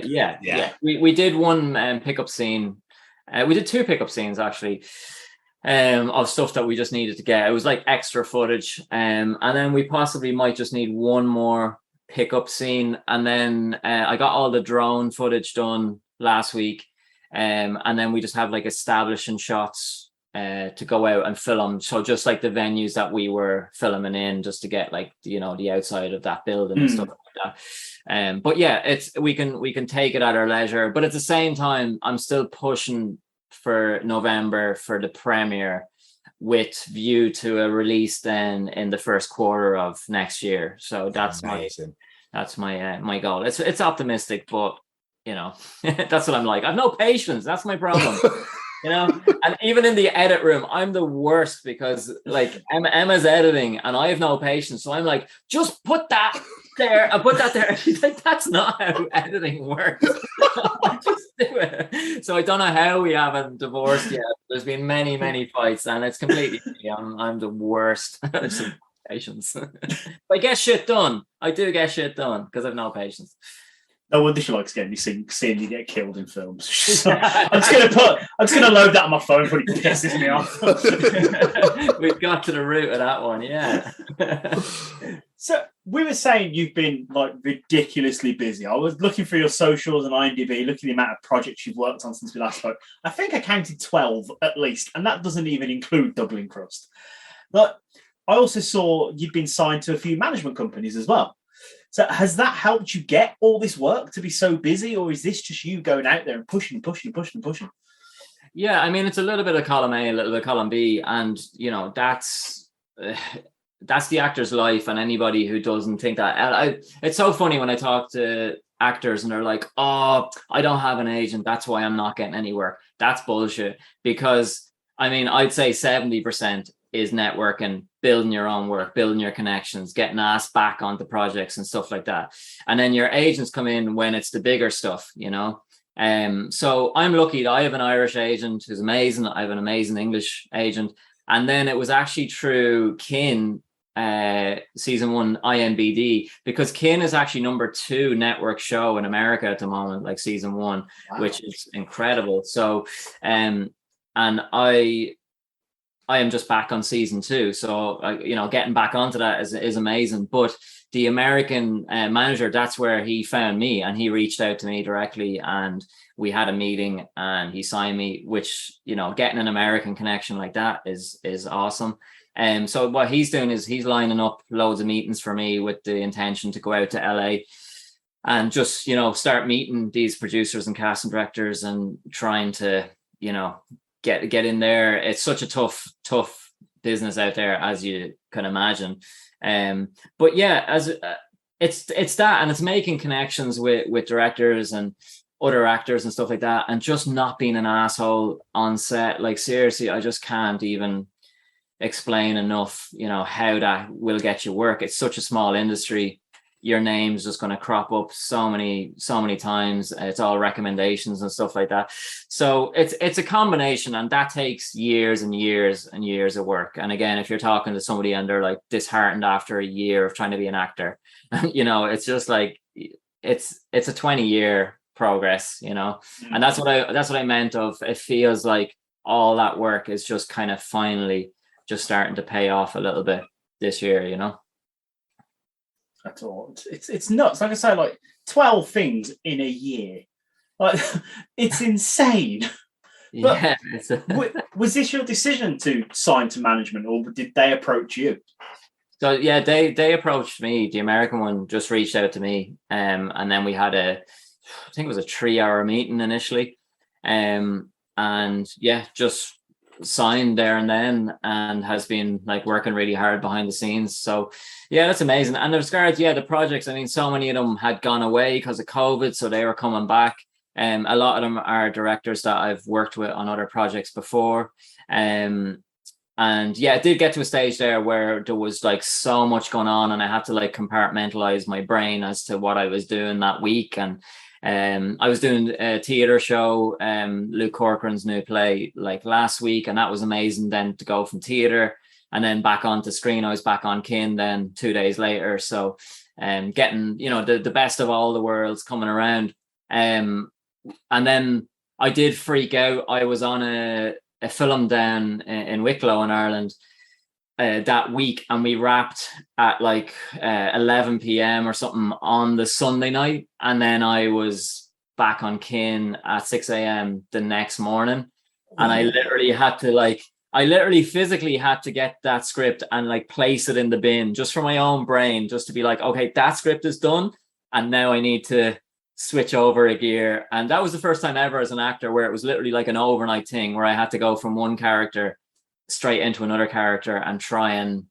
Yeah. We did one pickup scene. We did 2 pickup scenes actually. of stuff that we just needed to get. It was like extra footage. And then we possibly might just need one more pickup scene. And then I got all the drone footage done last week. And then we just have like establishing shots to go out and film. So just like the venues that we were filming in, just to get like, you know, the outside of that building and stuff like that. But yeah, we can take it at our leisure. But at the same time, I'm still pushing for November for the premiere, with view to a release then in the first quarter of next year. So that's amazing. My goal. It's optimistic, but you know, that's what I'm like. I've no patience. That's my problem. You know, and even in the edit room, I'm the worst, because like Emma's editing and I have no patience. So I'm like, just put that there and put that there. And she's like, that's not how editing works. Just do it. So I don't know how we haven't divorced yet. There's been many fights, and it's completely me. I'm the worst. Patience. I get shit done. I do get shit done because I've no patience. No wonder she likes seeing you get killed in films. I'm just gonna load that on my phone, but it pisses me off. We've got to the root of that one, yeah. So we were saying you've been like ridiculously busy. I was looking through your socials and IMDb, looking at the amount of projects you've worked on since we last spoke. I think I counted 12 at least, and that doesn't even include Dublin Crust. But I also saw you've been signed to a few management companies as well. So has that helped you get all this work to be so busy, or is this just you going out there and pushing? Yeah, I mean, it's a little bit of column A, a little bit of column B, and you know, that's the actor's life. And anybody who doesn't think that, it's so funny when I talk to actors and they're like, "Oh, I don't have an agent, that's why I'm not getting any work." That's bullshit, because I mean, I'd say 70% is networking, building your own work, building your connections, getting asked back onto projects and stuff like that. And then your agents come in when it's the bigger stuff, you know. So I'm lucky that I have an Irish agent who's amazing. I have an amazing English agent. And then it was actually through Kin, season 1 INBD, because Kin is actually number 2 network show in America at the moment, like season 1, wow, which is incredible. So, and I am just back on season 2. So, you know, getting back onto that is amazing. But the American manager, that's where he found me, and he reached out to me directly, and we had a meeting and he signed me, which, you know, getting an American connection like that is awesome. So what he's doing is he's lining up loads of meetings for me with the intention to go out to LA and just, you know, start meeting these producers and casting directors and trying to, you know, get in there. It's such a tough business out there, as you can imagine. But yeah, as it's that, and it's making connections with directors and other actors and stuff like that, and just not being an asshole on set. Like seriously, I just can't even explain enough, you know, how that will get you work. It's such a small industry. Your name's just going to crop up so many times. It's all recommendations and stuff like that. So it's a combination, and that takes years and years and years of work. And again, if you're talking to somebody and they're like disheartened after a year of trying to be an actor, you know, it's just like it's a 20-year progress, you know. And that's what I meant of, it feels like all that work is just kind of finally just starting to pay off a little bit this year, you know. At all. It's nuts. Like I say, like 12 things in a year. Like it's insane. But yeah, was this your decision to sign to management, or did they approach you? So yeah, they approached me. The American one just reached out to me, and then we had I think it was a 3-hour meeting initially, and yeah, just signed there and then, and has been like working really hard behind the scenes. So yeah, that's amazing. And as regards, yeah, the projects, I mean, so many of them had gone away because of COVID, so they were coming back. A lot of them are directors that I've worked with on other projects before. And yeah, it did get to a stage there where there was like so much going on, and I had to like compartmentalize my brain as to what I was doing that week. And I was doing a theatre show, Luke Corcoran's new play, like last week, and that was amazing. Then to go from theatre and then back onto screen, I was back on Kin then 2 days later. So getting, you know, the best of all the worlds coming around. And then I did freak out. I was on a a film down in Wicklow in Ireland that week, and we wrapped at like 11 p.m. or something on the Sunday night, and then I was back on Kin at 6 a.m. the next morning, and I literally physically had to get that script and like place it in the bin just for my own brain, just to be like, okay, that script is done, and now I need to switch over a gear. And that was the first time ever as an actor where it was literally like an overnight thing, where I had to go from one character straight into another character and try and,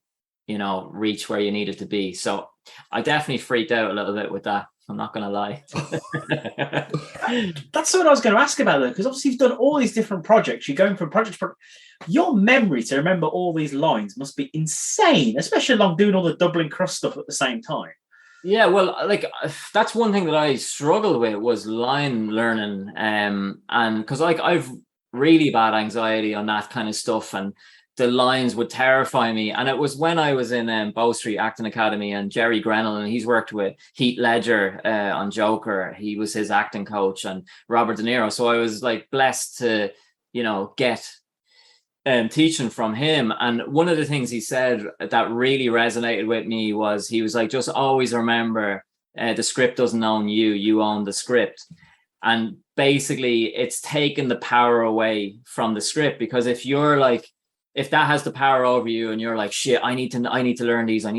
you know, reach where you needed to be. So I definitely freaked out a little bit with that, I'm not gonna lie. That's what I was going to ask about, though, because obviously you've done all these different projects. You're going from project to project. Your memory to remember all these lines must be insane, especially along doing all the Dublin Crust stuff at the same time. Yeah, well, like that's one thing that I struggled with was line learning, and because like I've really bad anxiety on that kind of stuff, and the lines would terrify me. And it was when I was in Bow Street Acting Academy, and Jerry Grenell, and he's worked with Heath Ledger on Joker. He was his acting coach, and Robert De Niro. So I was like blessed to, you know, get teaching from him. And one of the things he said that really resonated with me was, he was like, just always remember, the script doesn't own you, you own the script. And basically it's taken the power away from the script, because if you're like, if that has the power over you and you're like, shit, I need to learn these, you're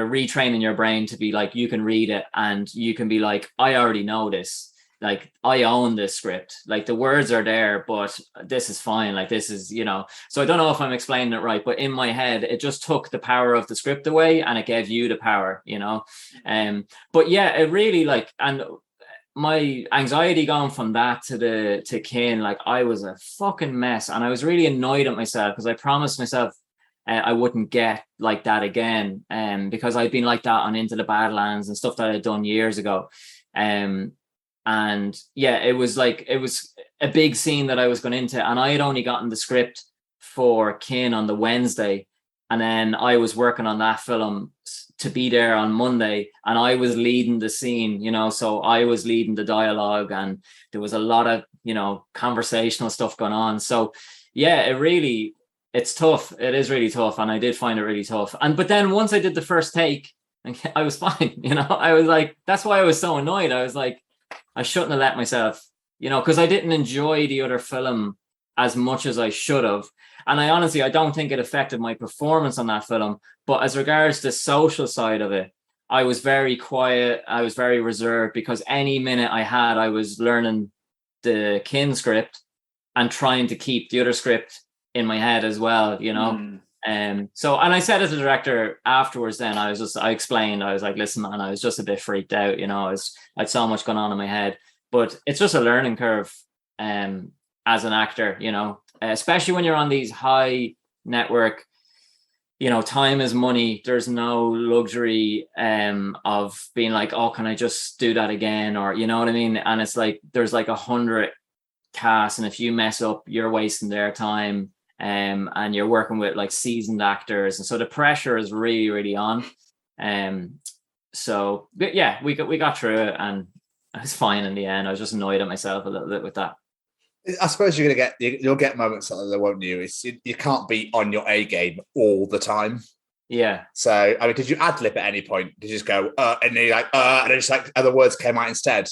retraining your brain to be like, you can read it and you can be like, I already know this. Like, I own this script. Like, the words are there, but this is fine. Like, this is, you know, so I don't know if I'm explaining it right, but in my head, it just took the power of the script away and it gave you the power, you know? But yeah, it really like, and my anxiety going from that to Kin, like I was a fucking mess, and I was really annoyed at myself because I promised myself I wouldn't get like that again, because I'd been like that on Into the Badlands and stuff that I'd done years ago. And yeah, it was a big scene that I was going into, and I had only gotten the script for Kin on the Wednesday, and then I was working on that film to be there on Monday, and I was leading the scene, you know, so I was leading the dialogue, and there was a lot of, you know, conversational stuff going on. So yeah, it's tough. It is really tough, and I did find it really tough. But then once I did the first take, I was fine, you know. I was like, that's why I was so annoyed. I was like, I shouldn't have let myself, you know, because I didn't enjoy the other film as much as I should have. And I don't think it affected my performance on that film. But as regards the social side of it, I was very quiet. I was very reserved, because any minute I had, I was learning the Kin script and trying to keep the other script in my head as well, you know. So, and I said as a director afterwards, then I explained, I was like, listen, man, I was just a bit freaked out, you know, I had so much going on in my head. But it's just a learning curve as an actor, you know, especially when you're on these high network, you know, time is money. There's no luxury of being like, oh, can I just do that again? Or, you know what I mean? And it's like, there's like 100 casts, and if you mess up, you're wasting their time. And you're working with like seasoned actors, and so the pressure is really, really on. So but yeah, we got through it, and I was fine in the end. I was just annoyed at myself a little bit with that. I suppose you'll get moments like that, won't you? You can't be on your A game all the time. Yeah. So I mean, did you ad lib at any point? Did you just go and then you're like and then just like other words came out instead?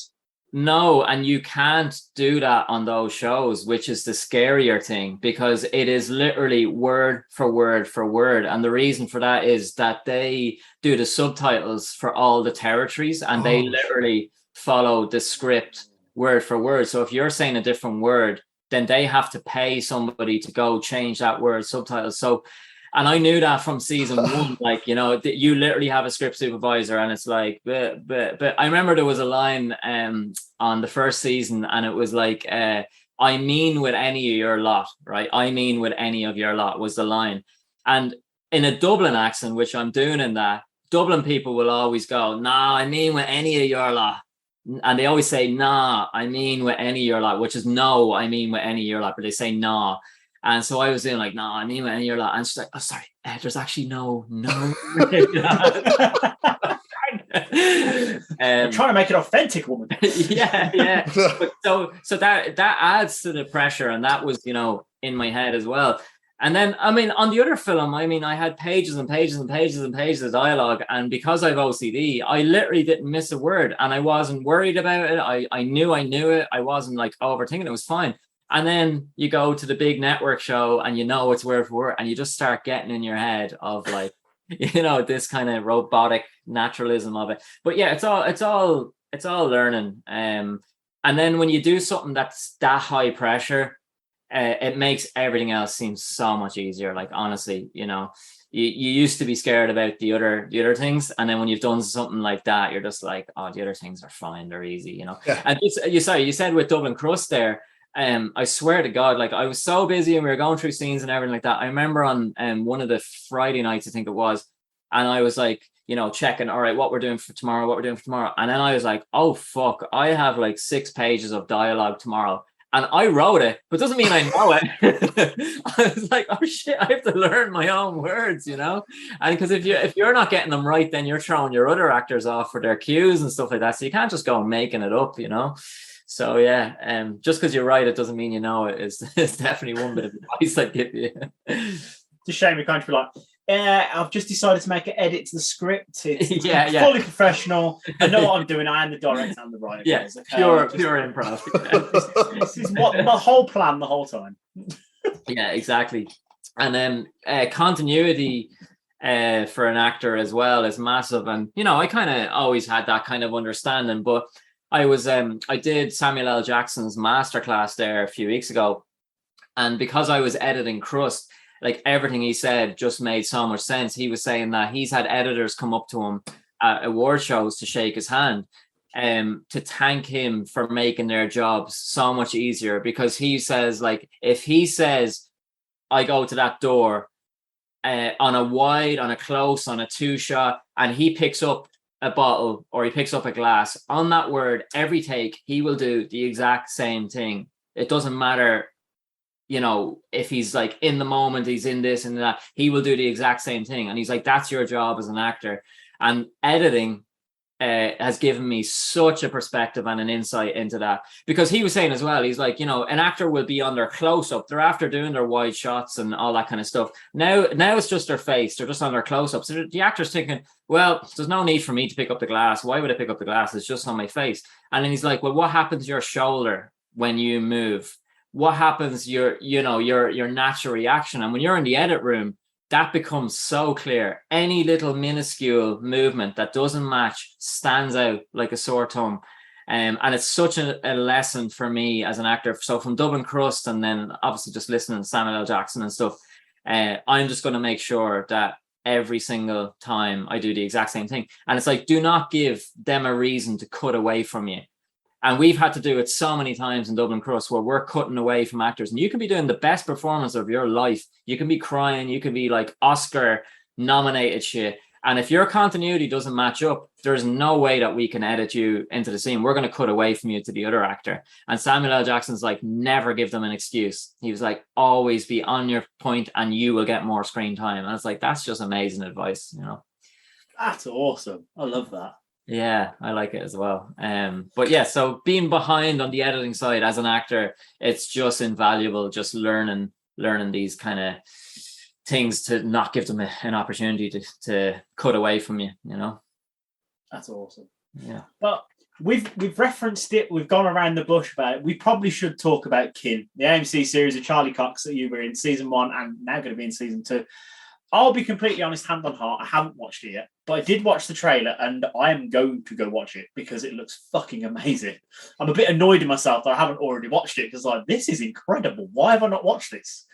No, and you can't do that on those shows, which is the scarier thing, because it is literally word for word for word. And the reason for that is that they do the subtitles for all the territories, and they literally follow the script word for word. So if you're saying a different word, then they have to pay somebody to go change that word subtitles. So, and I knew that from season one, like, you know, you literally have a script supervisor, and it's like, but I remember there was a line on the first season, and it was like, I mean with any of your lot, right? I mean with any of your lot was the line. And in a Dublin accent, which I'm doing in that, Dublin people will always go, nah, I mean with any of your lot. And they always say, nah, I mean with any of your lot, which is no, I mean with any of your lot, but they say nah. And so I was doing like, no, I mean with any of your lot. And she's like, oh, sorry, there's actually no. You're trying to make it authentic, woman. yeah. But so that adds to the pressure, and that was, in my head as well. And then, I mean, on the other film, I mean, I had pages and pages and pages and pages of dialogue. And because I've OCD, I literally didn't miss a word. And I wasn't worried about it. I knew it. I wasn't like overthinking it. It was fine. And then you go to the big network show and it's word for word. And you just start getting in your head of like, this kind of robotic naturalism of it. But yeah, it's all learning. And then when you do something that's that high pressure, it makes everything else seem so much easier. Like, honestly, you used to be scared about the other things, and then when you've done something like that, you're just like, oh, the other things are fine, they're easy, Yeah. And you said with Dublin Crust there, I swear to God, like I was so busy and we were going through scenes and everything like that. I remember on one of the Friday nights, I think it was, and I was like, checking, all right, what we're doing for tomorrow, and then I was like, oh fuck, I have like 6 pages of dialogue tomorrow. And I wrote it, but doesn't mean I know it. I was like, oh shit, I have to learn my own words, And because if you're not getting them right, then you're throwing your other actors off for their cues and stuff like that. So you can't just go making it up, So yeah, just because you're right, it doesn't mean you know it. It's definitely one bit of advice I'd give you. It's a shame you can't be like, I've just decided to make an edit to the script. It's fully professional. I know what I'm doing. I am the director and the writer. Yeah, guys, okay? pure improv. This is what my whole plan the whole time. Yeah, exactly. And then continuity for an actor as well is massive. And I kind of always had that kind of understanding. But I did Samuel L. Jackson's masterclass there a few weeks ago, and because I was editing Crust, like everything he said just made so much sense. He was saying that he's had editors come up to him at award shows to shake his hand, to thank him for making their jobs so much easier, because he says, like, if he says, I go to that door on a wide, on a close, on a 2-shot, and he picks up a bottle or he picks up a glass, on that word, every take, he will do the exact same thing. It doesn't matter, if he's like in the moment, he's in this and that, he will do the exact same thing. And he's like, that's your job as an actor. And editing has given me such a perspective and an insight into that, because he was saying as well, he's like, an actor will be on their close-up, they're after doing their wide shots and all that kind of stuff. Now it's just their face, they're just on their close-up. So the actor's thinking, well, there's no need for me to pick up the glass. Why would I pick up the glass? It's just on my face. And then he's like, well, what happens to your shoulder when you move? What happens to your natural reaction? And when you're in the edit room, that becomes so clear. Any little minuscule movement that doesn't match stands out like a sore thumb. And it's such a lesson for me as an actor. So from Dublin Crust, and then obviously just listening to Samuel L. Jackson and stuff, I'm just going to make sure that every single time I do the exact same thing. And it's like, do not give them a reason to cut away from you. And we've had to do it so many times in Dublin Crust where we're cutting away from actors, and you can be doing the best performance of your life. You can be crying. You can be like Oscar nominated shit. And if your continuity doesn't match up, there's no way that we can edit you into the scene. We're going to cut away from you to the other actor. And Samuel L. Jackson's like, never give them an excuse. He was like, always be on your point and you will get more screen time. And it's like, that's just amazing advice, That's awesome. I love that. Yeah, I like it as well. But yeah, so being behind on the editing side as an actor, it's just invaluable, just learning these kind of things to not give them an opportunity to cut away from you, That's awesome. Yeah. But we've referenced it, we've gone around the bush about it. We probably should talk about Kin, the AMC series of Charlie Cox that you were in season 1 and now going to be in season 2. I'll be completely honest, hand on heart, I haven't watched it yet, but I did watch the trailer and I am going to go watch it because it looks fucking amazing. I'm a bit annoyed at myself that I haven't already watched it because this is incredible. Why have I not watched this?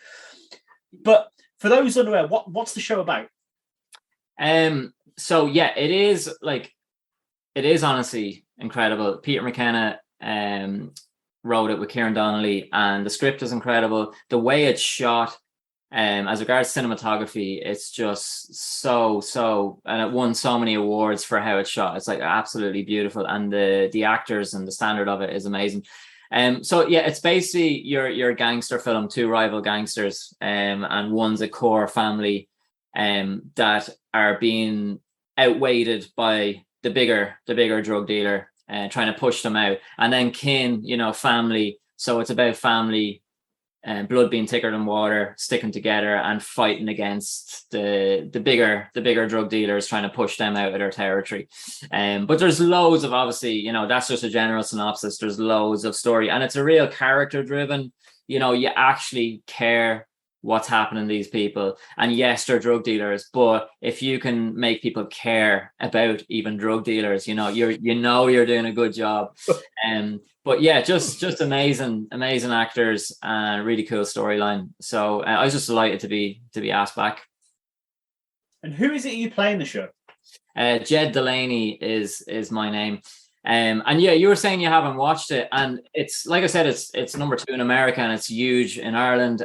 But for those unaware, what's the show about? So yeah, it is honestly incredible. Peter McKenna wrote it with Kieran Donnelly, and the script is incredible. The way it's shot, as regards cinematography, it's just so, and it won so many awards for how it's shot. It's like absolutely beautiful, and the actors and the standard of it is amazing. So yeah, it's basically your gangster film, 2 rival gangsters, and one's a core family that are being outweighed by bigger drug dealer and trying to push them out. And then kin, you know, family. So it's about family and blood being thicker than water, sticking together and fighting against the bigger drug dealers, trying to push them out of their territory. But there's loads of, obviously, you know, that's just a general synopsis. There's loads of story, and it's a real character driven, you know, you actually care what's happening to these people. And yes, they're drug dealers, but if you can make people care about even drug dealers, you know you're doing a good job. But yeah, just amazing actors and really cool storyline. So I was just delighted to be asked back. And who is it you play in the show? Jed Delaney is my name. And yeah, you were saying you haven't watched it, and it's like I said, it's number 2 in America, and it's huge in Ireland.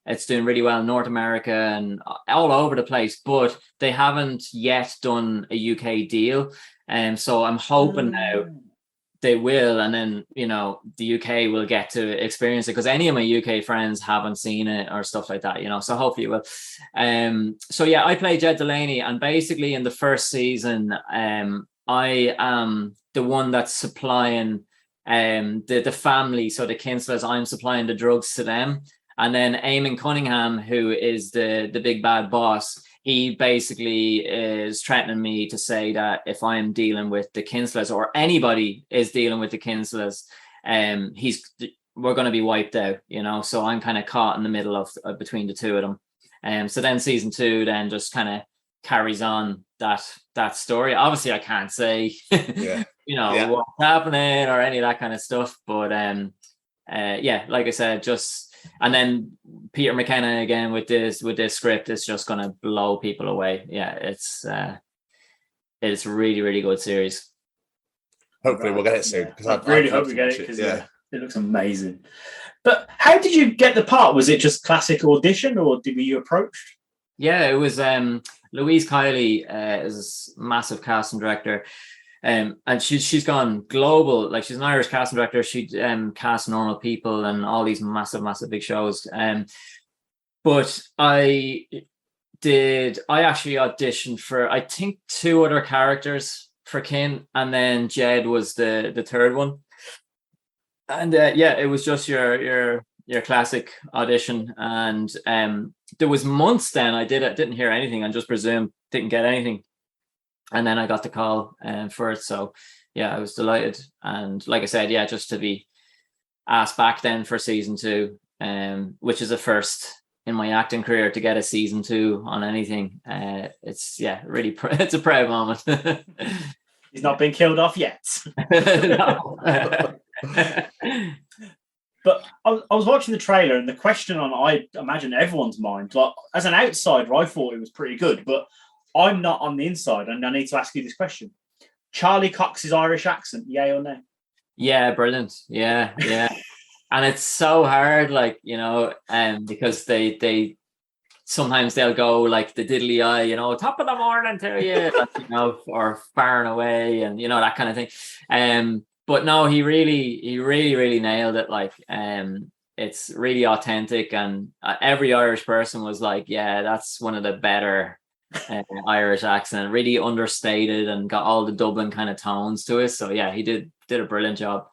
It's doing really well in North America and all over the place, but they haven't yet done a UK deal. And so I'm hoping now they will, and then, you know, the UK will get to experience it, because any of my UK friends haven't seen it or stuff like that, you know, so hopefully it will. So yeah, I play Jed Delaney, and basically in the first season, I am the one that's supplying the family, so the Kinslers, I'm supplying the drugs to them. And then Eamon Cunningham, who is the big bad boss, he basically is threatening me to say that if I'm dealing with the Kinslers, or anybody is dealing with the Kinslers, we're going to be wiped out, you know. So I'm kind of caught in the middle of between the two of them. So then season 2 then just kind of carries on that story. Obviously, I can't say you know what's happening or any of that kind of stuff, but yeah, like I said, just. And then Peter McKenna again with this script is just going to blow people away. Yeah, it's really, really good series. Hopefully we'll get it soon, because I really hope we get it, because it looks amazing. But how did you get the part? Was it just classic audition, or were you approached? Yeah, it was Louise Kiley is a massive casting director. And she's gone global. Like, she's an Irish casting director. She cast Normal People and all these massive big shows. But I actually auditioned for, I think, 2 other characters for Kin, and then Jed was the third one. And yeah, it was just your classic audition. And there was months then I didn't hear anything, and just presumed didn't get anything. And then I got the call for it. So yeah, I was delighted. And like I said, yeah, just to be asked back then for season 2, which is a first in my acting career, to get a season 2 on anything. It's really, it's a proud moment. He's not been killed off yet. But I was watching the trailer, and the question on, I imagine, everyone's mind, like, as an outsider, I thought it was pretty good, but I'm not on the inside, and I need to ask you this question. Charlie Cox's Irish accent, yay or nay? Yeah, brilliant. Yeah. And it's so hard, like, you know, because they sometimes they'll go like the diddly eye, you know, top of the morning to you, you know, or far and away, and, you know, that kind of thing. But no, he really nailed it. Like, it's really authentic, and every Irish person was like, yeah, that's one of the better Irish accent, really understated, and got all the Dublin kind of tones to it. So yeah, he did a brilliant job.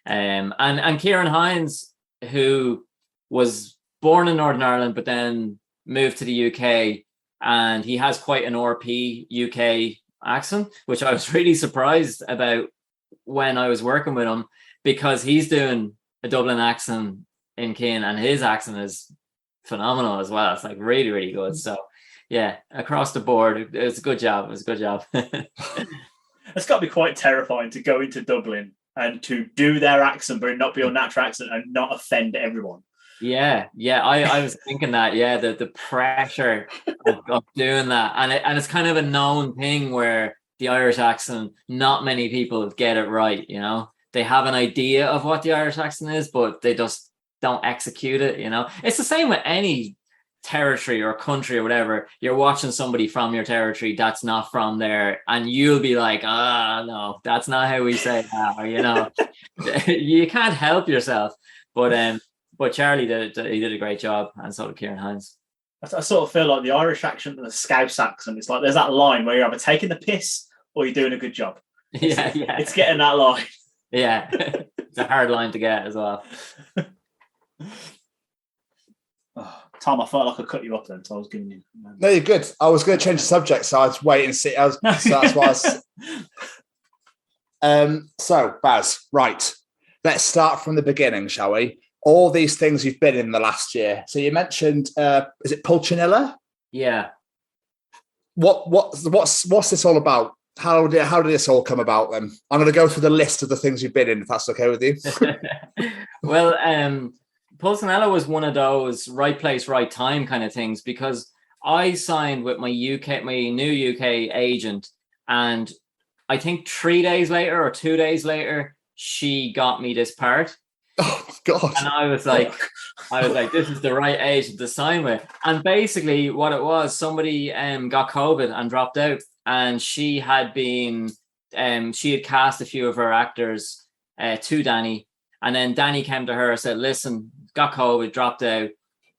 And Ciarán Hinds, who was born in Northern Ireland but then moved to the UK, and he has quite an RP UK accent, which I was really surprised about when I was working with him, because he's doing a Dublin accent in Kin, and his accent is phenomenal as well. It's like really, really good. So yeah, across the board, it was a good job. It's got to be quite terrifying to go into Dublin and to do their accent, but not be your natural accent and not offend everyone. Yeah. I was thinking that. Yeah, the pressure of doing that, and it's kind of a known thing where the Irish accent, not many people get it right. You know, they have an idea of what the Irish accent is, but they just don't execute it. You know, it's the same with any territory or country or whatever. You're watching somebody from your territory that's not from there, and you'll be like, no, that's not how we say that, or, you know, you can't help yourself. But Charlie did a great job, and so did Ciarán Hinds. I sort of feel like the Irish accent and the Scouse accent, it's like there's that line where you're either taking the piss or you're doing a good job. Yeah. It's getting that line. Yeah. It's a hard line to get as well. Oh, Tom, I felt like I cut you off then, so I was giving you. No, you're good. I was going to change the subject, so I'd wait and see. So that's why so, Baz, right. Let's start from the beginning, shall we? All these things you've been in the last year. So you mentioned, is it Pulcinella? Yeah. What's this all about? How did this all come about then? I'm going to go through the list of the things you've been in, if that's okay with you. Well, Pulcinella was one of those right place, right time kind of things, because I signed with my new UK agent, and I think 3 days later or 2 days later, she got me this part. Oh my God. And I was like, this is the right agent to sign with. And basically what it was, somebody got COVID and dropped out, and she had cast a few of her actors to Danny. And then Danny came to her and said, listen, got COVID, dropped out.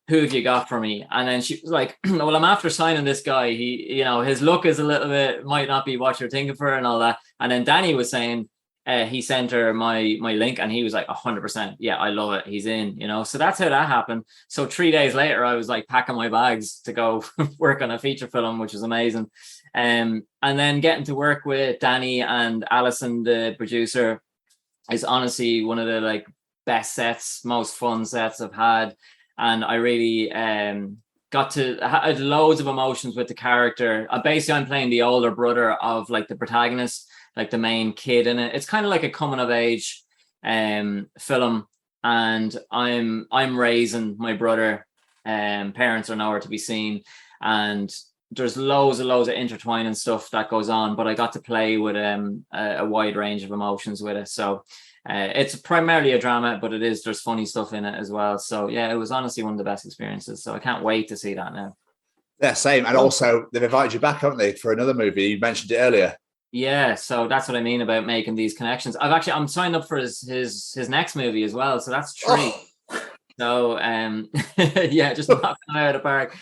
Who have you got for me? And then she was like, well, I'm after signing this guy. He, his look is a little bit, might not be what you're thinking for and all that. And then Danny was saying, he sent her my link, and he was like 100%. Yeah, I love it. He's in, So that's how that happened. So 3 days later, I was like packing my bags to go work on a feature film, which was amazing. And then getting to work with Danny and Alison, the producer, is honestly one of the best sets, most fun sets I've had. And I really got to had loads of emotions with the character. Basically, I'm playing the older brother of the protagonist, the main kid in it. It's kind of like a coming of age film, and I'm raising my brother. Parents are nowhere to be seen, and there's loads of intertwining stuff that goes on. But I got to play with a wide range of emotions with it. So it's primarily a drama, but there's funny stuff in it as well. So yeah, it was honestly one of the best experiences. So I can't wait to see that now. Yeah, same. And also they've invited you back, haven't they, for another movie? You mentioned it earlier. Yeah, so that's what I mean about making these connections. I'm signed up for his next movie as well, so that's 3. Oh. So yeah, just knocking them out of the park.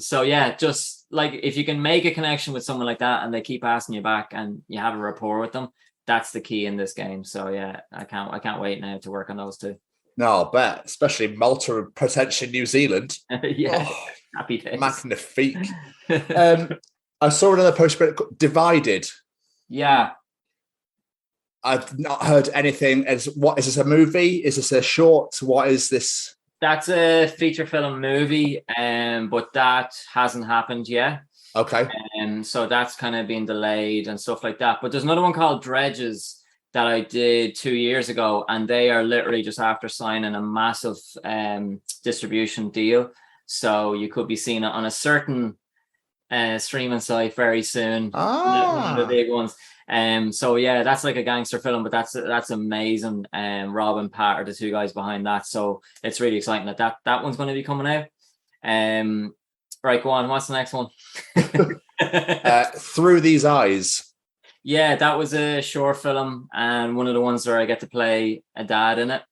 So yeah, just if you can make a connection with someone like that and they keep asking you back and you have a rapport with them, that's the key in this game. So yeah, I can't wait now to work on those 2. No, I'll bet, especially Malta and potentially New Zealand. Yeah, happy days. Magnifique. I saw another post Divided. Yeah. I've not heard anything. What is this, a movie? Is this a short? What is this? That's a feature film movie, but that hasn't happened yet. Okay. So that's kind of been delayed and stuff like that. But there's another one called Dredges that I did 2 years ago, and they are literally just after signing a massive distribution deal. So you could be seeing it on a certain streaming site very soon. One of the big ones. So yeah, that's like a gangster film, but that's amazing. Rob and Pat are the 2 guys behind that, so it's really exciting that one's going to be coming out. Right, go on. What's the next one? Through These Eyes. Yeah, that was a short film, and one of the ones where I get to play a dad in it,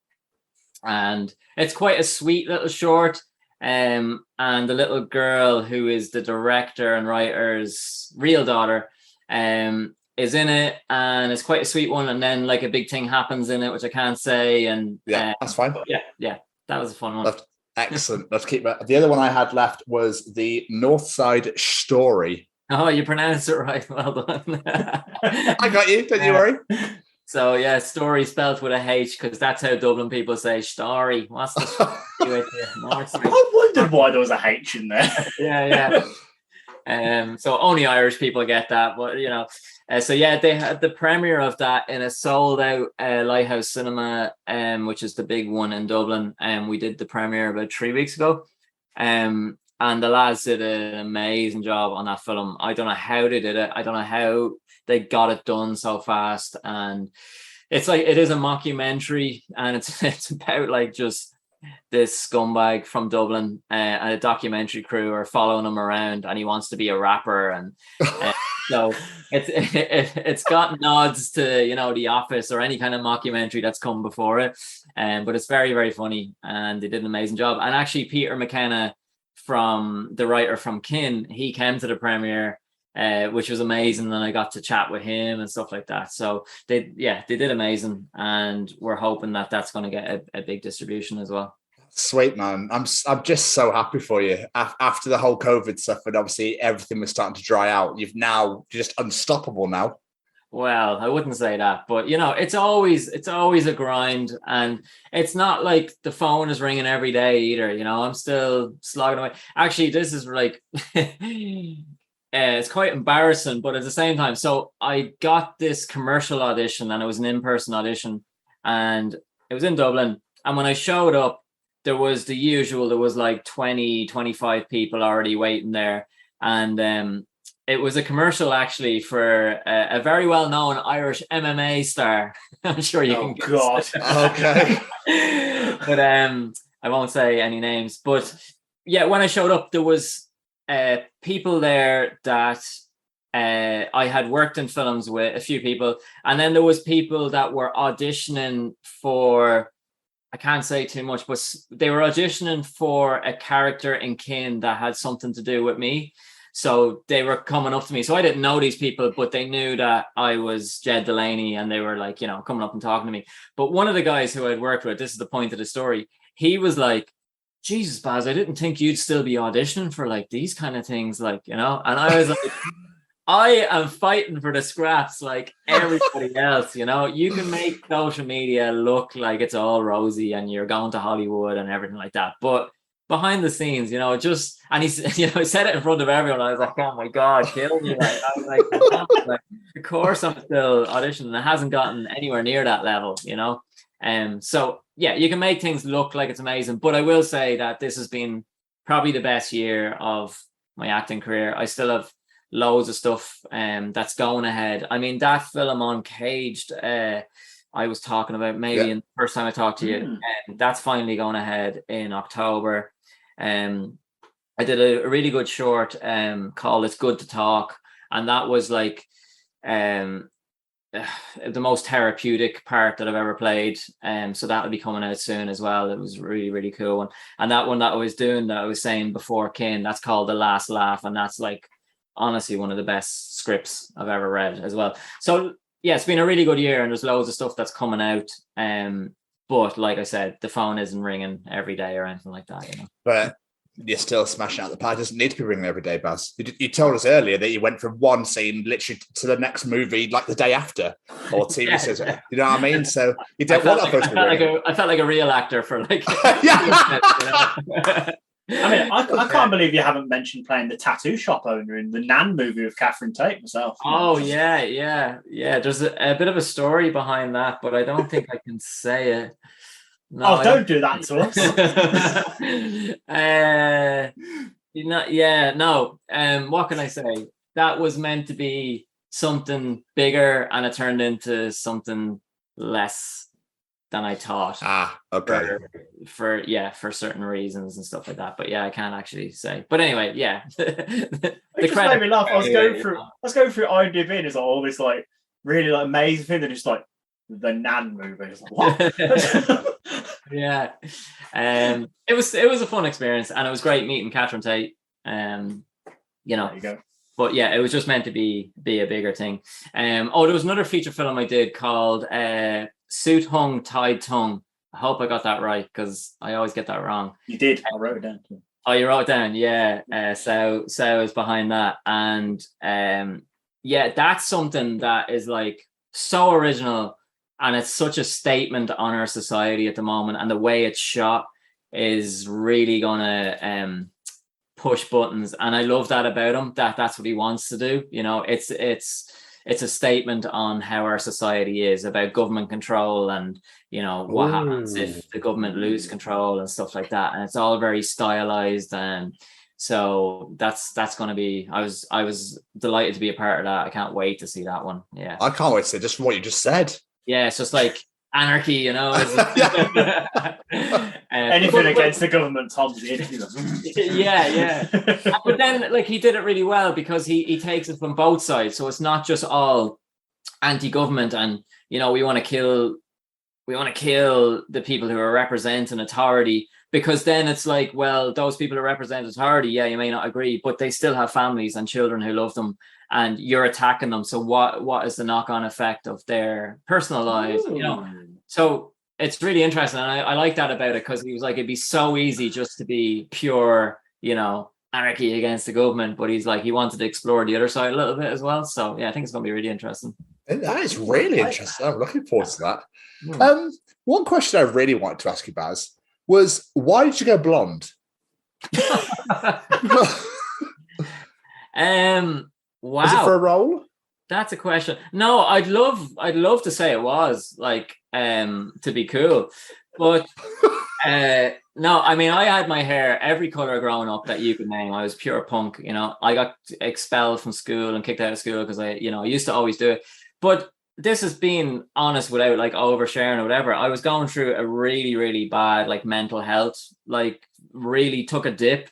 and it's quite a sweet little short. And the little girl who is the director and writer's real daughter is in it, and it's quite a sweet one. And then a big thing happens in it, which I can't say. And yeah, that's fine. Yeah, that was a fun one. Excellent. Let's keep that. The other one I had left was the North Side Story. Oh, you pronounced it right. Well done. I got you. Don't you worry. So yeah, story spelled with a H, because that's how Dublin people say story. What's the story with you? I wondered why there was a H in there. Yeah. So only Irish people get that, but so yeah, they had the premiere of that in a sold out Lighthouse Cinema, which is the big one in Dublin, and we did the premiere about 3 weeks ago. And the lads did an amazing job on that film. I don't know how they did it. I don't know how they got it done so fast. And it is a mockumentary, and it's about just this scumbag from Dublin, and a documentary crew are following him around, and he wants to be a rapper, and so it's got nods to The Office or any kind of mockumentary that's come before it, but it's very, very funny, and they did an amazing job. And actually Peter McKenna, from the writer from Kin, he came to the premiere, which was amazing. And I got to chat with him and stuff like that. So they did amazing, and we're hoping that that's going to get a big distribution as well. Sweet, man. I'm just so happy for you. After the whole COVID stuff, and obviously everything was starting to dry out, you're just unstoppable now. Well, I wouldn't say that, but it's always a grind, and it's not like the phone is ringing every day either. I'm still slogging away. Actually, this is like it's quite embarrassing, but at the same time, so I got this commercial audition, and it was an in-person audition, and it was in Dublin. And when I showed up, there was the usual. There was like 20, 25 people already waiting there, and it was a commercial actually for a very well-known Irish MMA star. I'm sure you can guess. Okay. But I won't say any names. But yeah, when I showed up, there was people there that I had worked in films with, a few people. And then there was people that were auditioning for, I can't say too much, but they were auditioning for a character in Kin that had something to do with me. So they were coming up to me. So I didn't know these people, but they knew that I was Jed Delaney, and they were like, coming up and talking to me. But one of the guys who I'd worked with, this is the point of the story, he was like, Jesus, Baz, I didn't think you'd still be auditioning for like these kind of things, like, And I was like, I am fighting for the scraps like everybody else, You can make social media look like it's all rosy and you're going to Hollywood and everything like that. But behind the scenes, and he said it in front of everyone. I was like, oh my God, kill me. Like, I was like, of course I'm still auditioning. It hasn't gotten anywhere near that level, So yeah, you can make things look like it's amazing. But I will say that this has been probably the best year of my acting career. I still have loads of stuff that's going ahead. I mean, that film on Caged, I was talking about maybe in the first time I talked to you, that's finally going ahead in October. I did a really good short called It's Good to Talk, and that was like the most therapeutic part that I've ever played. So that'll be coming out soon as well. It was really, really cool. And that one that I was doing, that I was saying before Kin, that's called The Last Laugh, and that's like honestly one of the best scripts I've ever read as well. So yeah, it's been a really good year, and there's loads of stuff that's coming out. But like I said, the phone isn't ringing every day or anything like that, But you're still smashing out the park. It doesn't need to be ringing every day, Baz. You told us earlier that you went from one scene literally to the next movie like the day after, or TV series. You know what I mean? So you don't want that person to ring. I felt like a real actor for like. I mean, I can't believe you haven't mentioned playing the tattoo shop owner in the Nan movie with Catherine Tate myself. Oh, yeah. There's a bit of a story behind that, but I don't think I can say it. No, don't do that to us. What can I say? That was meant to be something bigger, and it turned into something less than I thought. Okay. For certain reasons and stuff like that. But yeah, I can't actually say. But anyway, yeah. It just made me laugh. I was going through IMDb, and it's like all this like really like amazing thing, and it's like the Nan movie. It's like, what? Yeah. It was a fun experience, and it was great meeting Catherine Tate. There you go. But yeah, it was just meant to be a bigger thing. There was another feature film I did called Suit Hung Tied Tongue. I hope I got that right, because I always get that wrong. You did. I wrote it down too. Oh, you wrote it down, yeah. So is behind that, and that's something that is like so original, and it's such a statement on our society at the moment, and the way it's shot is really gonna push buttons, and I love that about him. That's what he wants to do. It's a statement on how our society is, about government control and what happens if the government lose control and stuff like that. And it's all very stylized, and so that's going to be. I was delighted to be a part of that. I can't wait to see that one. Yeah, I can't wait to see just from what you just said. Yeah, it's just like anarchy, Anything against the government, Tom's in. Yeah. But then, like, he did it really well, because he takes it from both sides. So it's not just all anti-government, and we want to kill the people who are representing authority. because then it's like, well, those people who represent authority, yeah, you may not agree, but they still have families and children who love them, and you're attacking them. So what is the knock-on effect of their personal lives? You know, so it's really interesting, and I like that about it, because he was like, it'd be so easy just to be pure, you know, anarchy against the government, but he's like, he wanted to explore the other side a little bit as well. So yeah, I think it's going to be really interesting. That is really interesting. I'm looking forward to that. One question I really wanted to ask you, Baz, was why did you go blonde? Wow. Was it for a role? That's a question. No, I'd love to say it was like to be cool, but no, I mean, I had my hair every color growing up that you could name. I was pure punk, you know. I got expelled from school and kicked out of school because I used to always do it. But this is being honest without like oversharing or whatever. I was going through a really, really bad like mental health, like really took a dip,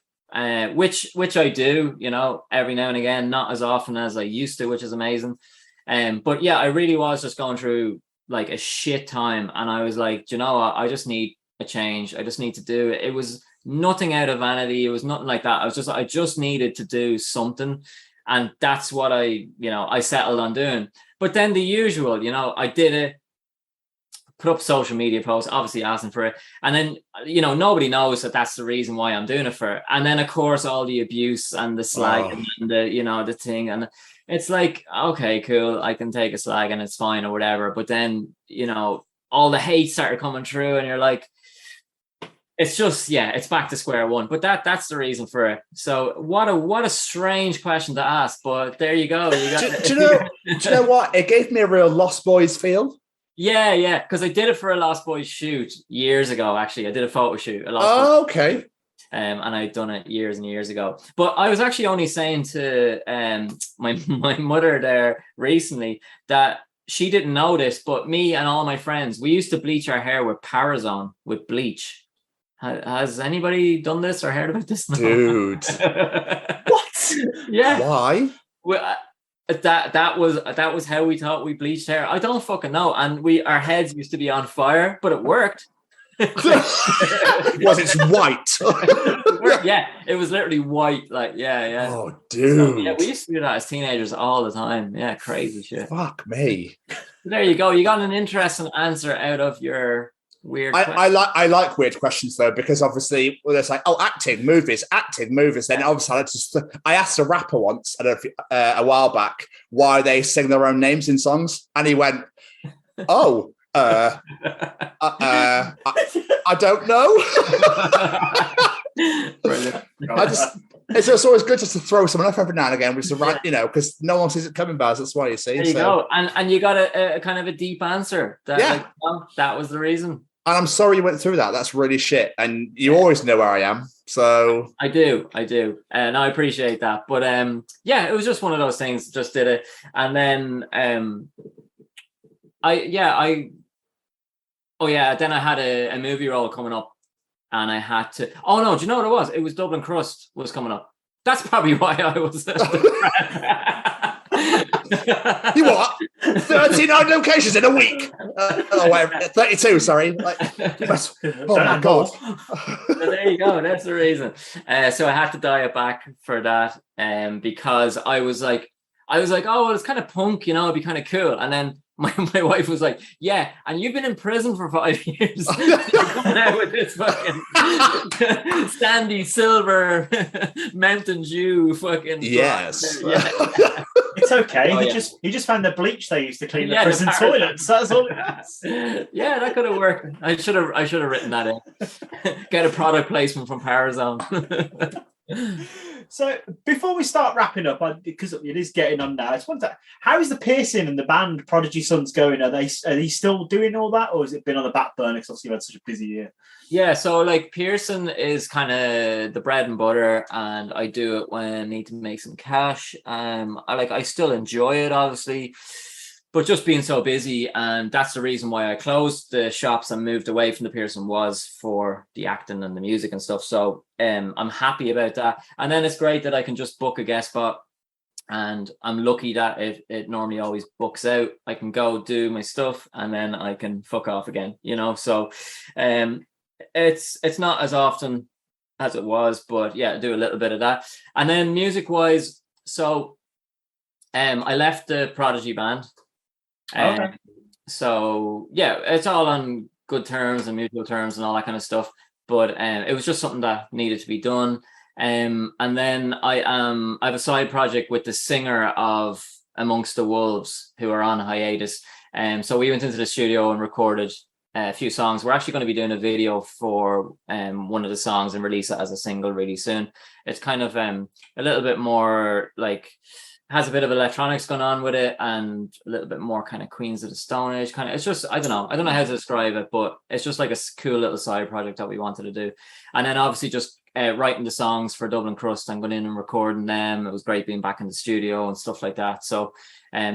which I do, you know, every now and again, not as often as I used to, which is amazing. But yeah, I really was just going through like a shit time, and I was like, you know what, I just need a change. I just need to do it. It was nothing out of vanity. It was nothing like that. I just needed to do something. And that's what I settled on doing. But then the usual, you know, I did it, put up social media posts, obviously asking for it. And then, you know, nobody knows that that's the reason why I'm doing it for. And then, of course, all the abuse and the slag and the, you know, the thing. And it's like, okay, cool, I can take a slag and it's fine or whatever. But then, you know, all the hate started coming through and you're like, it's just, yeah, it's back to square one. But that's the reason for it. So what a strange question to ask, but there you go. You got do you know what? It gave me a real Lost Boys feel. Yeah, because I did it for a Lost Boys shoot years ago. Actually, I did a photo shoot. Okay. And I'd done it years and years ago. But I was actually only saying to my mother there recently that she didn't know this, but me and all my friends, we used to bleach our hair with Parazon, with bleach. Has anybody done this or heard about this? No. Dude. What? Yeah. Why? Well, that was how we thought we bleached hair. I don't fucking know. And our heads used to be on fire, but it worked. Was it white? Yeah, it was literally white. Like, yeah. Oh, dude. So, yeah, we used to do that as teenagers all the time. Yeah, crazy shit. Fuck me. There you go. You got an interesting answer out of your weird. I like weird questions though, because obviously, well, there's like, acting movies. Then obviously, I asked a rapper once a while back why they sing their own names in songs, and he went, "Oh, I don't know." It's always good just to throw someone up every now and again, which is right, you know, because no one sees it coming, Baz. That's why you see. There you go, and you got a kind of a deep answer. That was the reason. And I'm sorry you went through that. That's really shit. And you always know where I am. So I do. And I appreciate that. But it was just one of those things. Just did it. And then then I had a movie role coming up and I had to, oh no, do you know what it was? It was Dublin Crust was coming up. That's probably why I was. You what? 39 locations in a week. 32, sorry. Oh my God. So there you go. That's the reason. So I had to dial it back for that because I was like, oh, well, it's kind of punk, you know, it'd be kind of cool. And then my wife was like, yeah, and you've been in prison for 5 years. You're coming out with this fucking sandy silver Mountain Dew fucking. Yes. Yeah. It's okay. He just found the bleach they used to clean the prison toilets. That's all it is. Yeah, that could have worked. I should have written that in. Get a product placement from Parazone. So before we start wrapping up, because it is getting on now, I just wonder, how is the piercing and the band Prodigy Sons going? Are they still doing all that, or has it been on the back burner because obviously you've had such a busy year? Yeah, so like piercing is kind of the bread and butter, and I do it when I need to make some cash. I still enjoy it, obviously, but just being so busy, and that's the reason why I closed the shops and moved away from the piercing, was for the acting and the music and stuff. So I'm happy about that. And then it's great that I can just book a guest spot, and I'm lucky that it normally always books out. I can go do my stuff and then I can fuck off again, you know. So it's not as often as it was, but yeah, I do a little bit of that. And then music wise, so I left the Prodigy band. Okay. So yeah, it's all on good terms and mutual terms and all that kind of stuff. But it was just something that needed to be done. And then I have a side project with the singer of Amongst the Wolves, who are on hiatus. So we went into the studio and recorded a few songs. We're actually going to be doing a video for one of the songs and release it as a single really soon. It's kind of a little bit more like, has a bit of electronics going on with it and a little bit more kind of Queens of the Stone Age kind of. It's just, I don't know how to describe it, but it's just like a cool little side project that we wanted to do. And then obviously just writing the songs for Dublin Crust and going in and recording them. It was great being back in the studio and stuff like that. So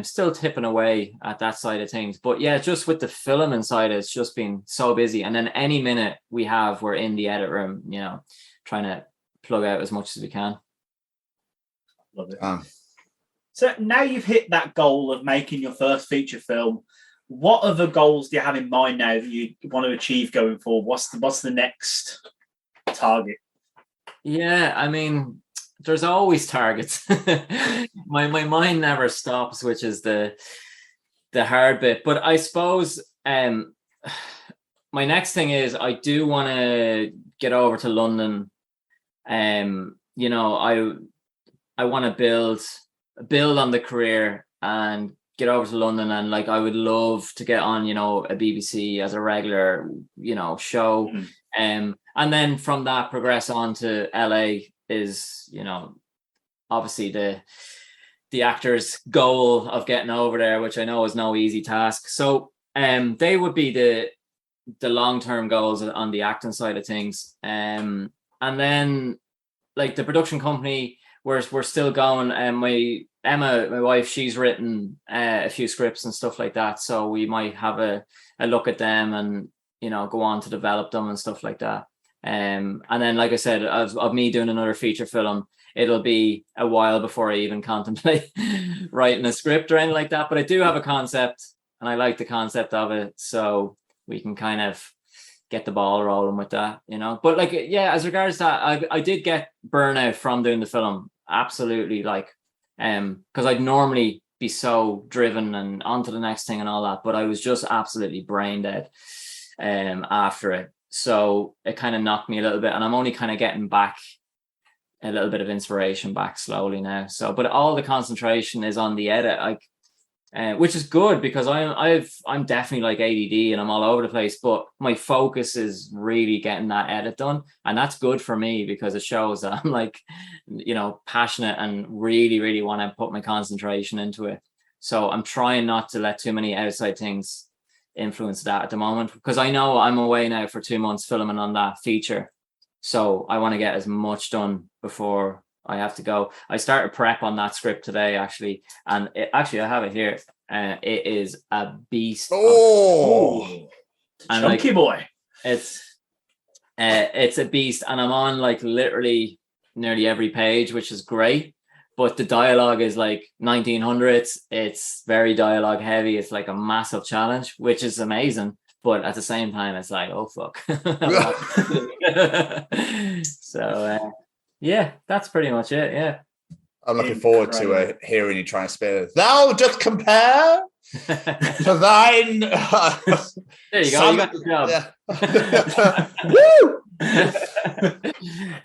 still tipping away at that side of things. But yeah, just with the filming side, it's just been so busy. And then any minute we're in the edit room, you know, trying to plug out as much as we can. Love it. So now you've hit that goal of making your first feature film. What other goals do you have in mind now that you want to achieve going forward? What's the next target? Yeah, I mean, there's always targets. my mind never stops, which is the hard bit. But I suppose my next thing is I do want to get over to London. You know, I want to build on the career and get over to London, and like I would love to get on, you know, a BBC as a regular, you know, show. And then from that progress on to LA is, you know, obviously the actor's goal of getting over there, which I know is no easy task. So they would be the long-term goals on the acting side of things. And then like the production company, we're still going. My Emma, my wife, she's written a few scripts and stuff like that. So we might have a look at them and, you know, go on to develop them and stuff like that. And then, like I said, of me doing another feature film, it'll be a while before I even contemplate writing a script or anything like that. But I do have a concept and I like the concept of it. So we can kind of get the ball rolling with that, you know. But like, yeah, as regards to that, I did get burnout from doing the film. Absolutely, like, because I'd normally be so driven and on to the next thing and all that, but I was just absolutely brain dead after it. So it kind of knocked me a little bit, and I'm only kind of getting back a little bit of inspiration back slowly now. So, but all the concentration is on the edit, like, which is good because I'm definitely like ADD and I'm all over the place, but my focus is really getting that edit done, and that's good for me because it shows that I'm like, you know, passionate and really, really want to put my concentration into it. So I'm trying not to let too many outside things influence that at the moment, because I know I'm away now for 2 months filming on that feature. So I want to get as much done before I have to go. I started prep on that script today, actually, and I have it here. It is a beast. Oh, chunky like, boy! It's a beast, and I'm on like literally nearly every page, which is great. But the dialogue is like 1900s. It's very dialogue heavy. It's like a massive challenge, which is amazing. But at the same time, it's like, oh fuck. So. Yeah, that's pretty much it. Yeah, I'm looking forward to hearing you try and spell it. Thou dost compare to thine. There you go. You got the job.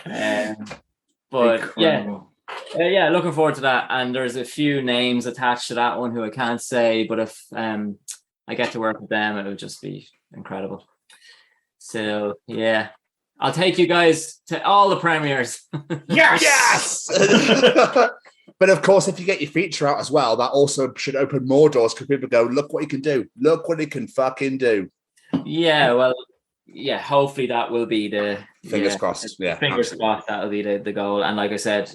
Yeah. But yeah, looking forward to that. And there's a few names attached to that one who I can't say, but if I get to work with them, it would just be incredible. So yeah. I'll take you guys to all the premieres. Yes! But of course, if you get your feature out as well, that also should open more doors because people go, look what he can do. Look what he can fucking do. Yeah, well, yeah, hopefully that will be the... Fingers crossed. Yeah, fingers crossed that will be the goal. And like I said,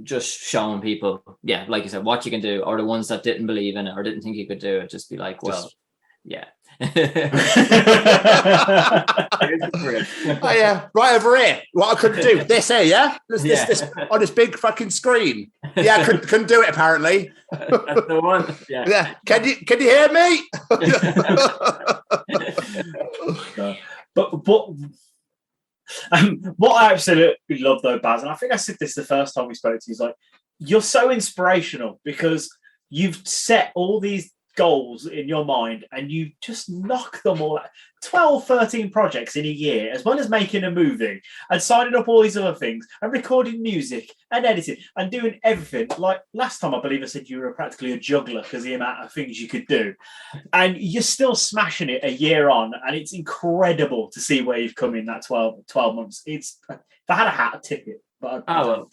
just showing people, yeah, like you said, what you can do, or the ones that didn't believe in it or didn't think you could do it, just be like, well, yeah. Oh yeah, right over here. What I couldn't do, this here, yeah? This on this big fucking screen. Yeah, couldn't do it apparently. That's the one. Yeah. Yeah. Can you hear me? But what I absolutely love though, Baz, and I think I said this the first time we spoke to you, is like, you're so inspirational because you've set all these goals in your mind and you just knock them all out. 12, 13 projects in a year, as well as making a movie and signing up all these other things and recording music and editing and doing everything. Like last time, I believe I said you were practically a juggler because of the amount of things you could do. And you're still smashing it a year on. And it's incredible to see where you've come in that 12 months. If I had a hat, I'd tip it. But I'll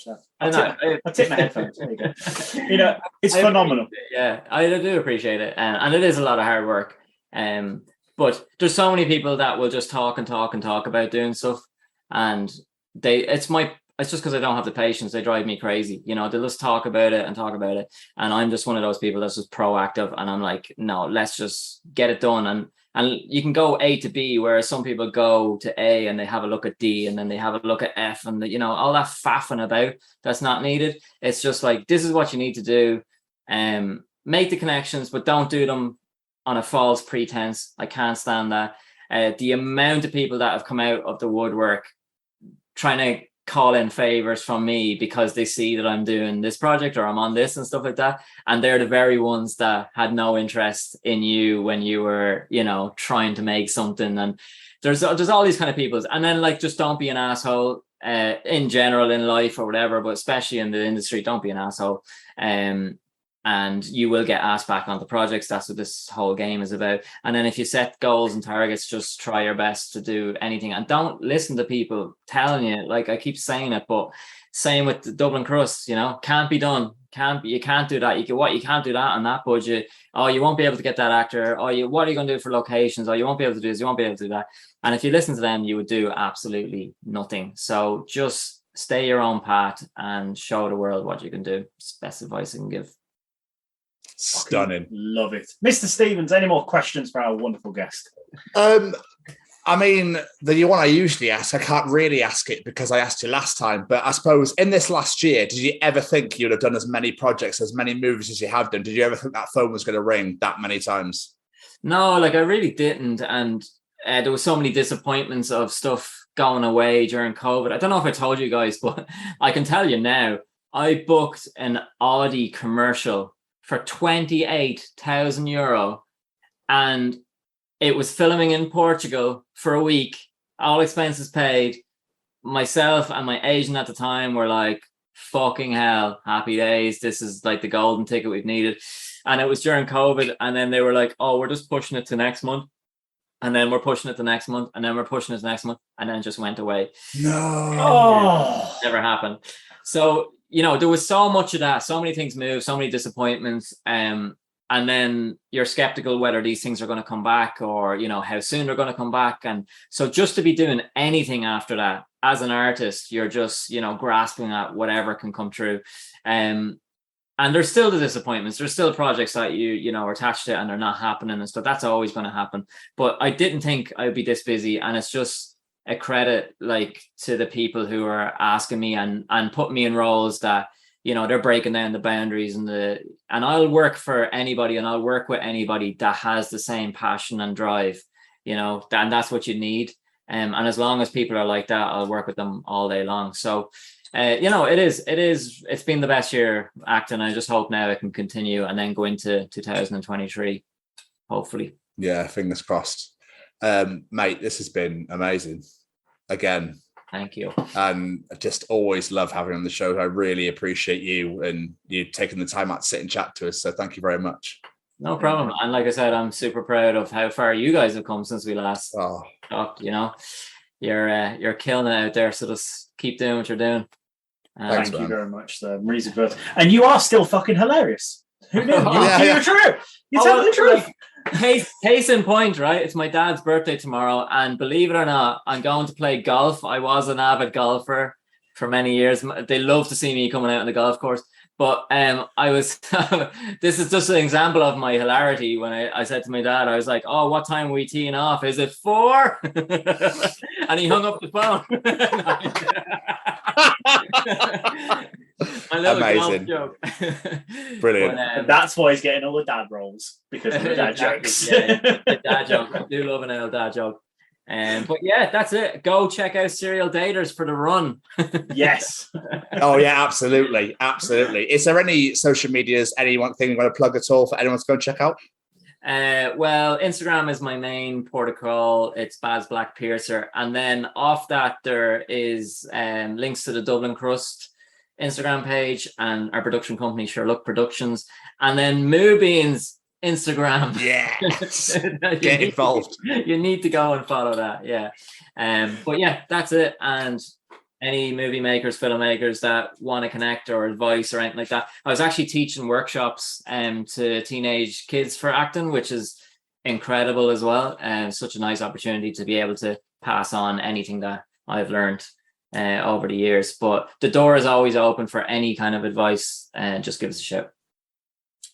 tip my headphones. There you go. It's phenomenal. I do appreciate it. And it is a lot of hard work. But there's so many people that will just talk about doing stuff. And it's just because I don't have the patience. They drive me crazy. They'll just talk about it. And I'm just one of those people that's just proactive. And I'm like, no, let's just get it done. And you can go A to B, whereas some people go to A and they have a look at D and then they have a look at F and all that faffing about that's not needed. It's just like, this is what you need to do. Make the connections, but don't do them on a false pretense. I can't stand that. The amount of people that have come out of the woodwork trying to call in favors from me because they see that I'm doing this project or I'm on this and stuff like that. And they're the very ones that had no interest in you when you were, trying to make something. And there's all these kind of people. And then like, just don't be an asshole in general in life or whatever, but especially in the industry, don't be an asshole. And you will get asked back onto projects. That's what this whole game is about. And then if you set goals and targets, just try your best to do anything. And don't listen to people telling you, like I keep saying it, but same with the Dublin Crust, can't be done. You can't do that. You can't do that on that budget. Oh, you won't be able to get that actor. Oh, what are you going to do for locations? Oh, you won't be able to do this. You won't be able to do that. And if you listen to them, you would do absolutely nothing. So just stay your own path and show the world what you can do. It's the best advice I can give. Stunning. Love it. Mr. Stevens, any more questions for our wonderful guest? The one I usually ask, I can't really ask it because I asked you last time, but I suppose in this last year, did you ever think you'd have done as many projects, as many movies as you have done? Did you ever think that phone was going to ring that many times? No, I really didn't. And there was so many disappointments of stuff going away during COVID. I don't know if I told you guys, but I can tell you now, I booked an Audi commercial for €28,000 and it was filming in Portugal for a week, all expenses paid. Myself and my agent at the time were like, fucking hell, happy days, this is like the golden ticket we've needed. And it was during COVID, and then they were like, oh, we're just pushing it to next month, and then we're pushing it to next month, and then we're pushing it to next month, and then it just went away. Never happened. So there was so much of that, so many things moved, so many disappointments. And then you're skeptical whether these things are going to come back or, how soon they're going to come back. And so just to be doing anything after that, as an artist, you're just, grasping at whatever can come true. And there's still the disappointments. There's still projects that you are attached to and they're not happening and stuff. That's always going to happen. But I didn't think I'd be this busy. And it's just a credit to the people who are asking me and putting me in roles that they're breaking down the boundaries and I'll work for anybody and I'll work with anybody that has the same passion and drive, and that's what you need. And as long as people are like that, I'll work with them all day long. So it's been the best year acting. I just hope now it can continue and then go into 2023 hopefully. Yeah, fingers crossed. Mate, this has been amazing again. Thank you. And I just always love having you on the show. I really appreciate you and you taking the time out to sit and chat to us. So thank you very much. No problem. And like I said, I'm super proud of how far you guys have come since we last talked. You're killing it out there. So just keep doing what you're doing. Thank you very much. And you are still fucking hilarious. Who knew? You're true. You're telling the truth. Case in point, right? It's my dad's birthday tomorrow, and believe it or not, I'm going to play golf. I was an avid golfer for many years. They love to see me coming out on the golf course. But I was. This is just an example of my hilarity. When I said to my dad, I was like, "Oh, what time are we teeing off? Is it 4?" And he hung up the phone. My little amazing joke. Brilliant. But, that's why he's getting all the dad roles, because of the dad jokes. The dad joke. I do love an old dad joke. But yeah, that's it. Go check out Serial Daters for the run. Yes. Oh yeah, absolutely. Is there any social medias, anything you want to plug at all for anyone to go and check out? Well, Instagram is my main port of call. It's Baz Black Piercer, and then off that there is links to the Dublin Crust Instagram page and our production company Sherlock Productions, and then Moobeen's Instagram. Yes. Get involved. You need to go and follow that. Yeah. But yeah, that's it. And any movie makers, filmmakers that want to connect or advice or anything like that. I was actually teaching workshops to teenage kids for acting, which is incredible as well. And such a nice opportunity to be able to pass on anything that I've learned over the years. But the door is always open for any kind of advice, and just give us a shout.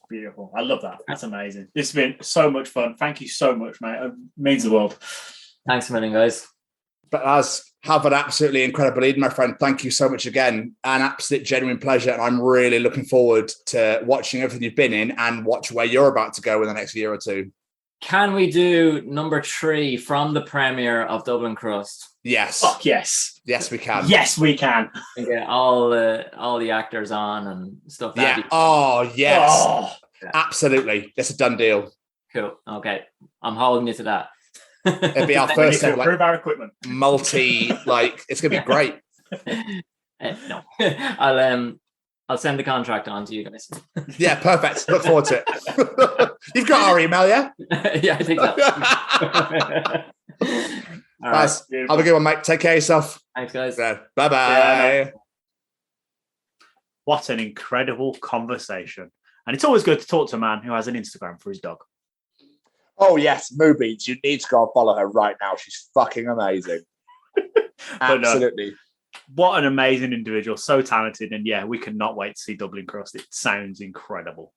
Beautiful. I love that. That's amazing. This has been so much fun. Thank you so much, mate. It means the world. Thanks a million, guys. But as have an absolutely incredible evening, my friend. Thank you so much again. An absolute genuine pleasure. And I'm really looking forward to watching everything you've been in and watch where you're about to go in the next year or two. Can we do number 3 from the premiere of Dublin Crust? Yes. Fuck yes. Yes, we can. Yes, we can. And get all the actors on and stuff. Yeah. Oh, yes. Oh. Absolutely. That's a done deal. Cool. Okay. I'm holding you to that. It'll be our We need first to ever, improve our equipment. it's going to be great. No. I'll send the contract on to you guys. Yeah, perfect. Look forward to it. You've got our email, yeah? Yeah, I think so. All right. Nice. Have a good one, mate. Take care of yourself. Thanks, guys. Bye-bye. Yeah. What an incredible conversation. And it's always good to talk to a man who has an Instagram for his dog. Oh, yes. Moobeenz. You need to go and follow her right now. She's fucking amazing. Absolutely. What an amazing individual. So talented. And yeah, we cannot wait to see Dublin Crust. It sounds incredible.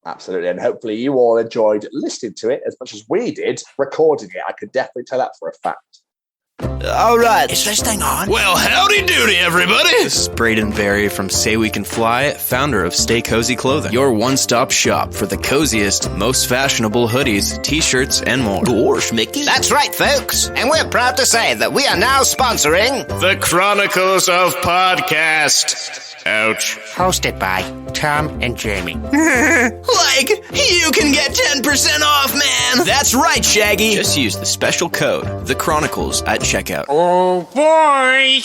Absolutely. And hopefully you all enjoyed listening to it as much as we did recording it. I could definitely tell that for a fact. All right. Is this thing on? Well, howdy doody, everybody. This is Braden Berry from Say We Can Fly, founder of Stay Cozy Clothing, your one-stop shop for the coziest, most fashionable hoodies, t-shirts, and more. Gosh, Mickey. That's right, folks. And we're proud to say that we are now sponsoring The Chronicles of Podcast. Ouch. Hosted by Tom and Jamie. Like, you can get 10% off, man. That's right, Shaggy. Just use the special code, The Chronicles, at checkout. Oh, boy.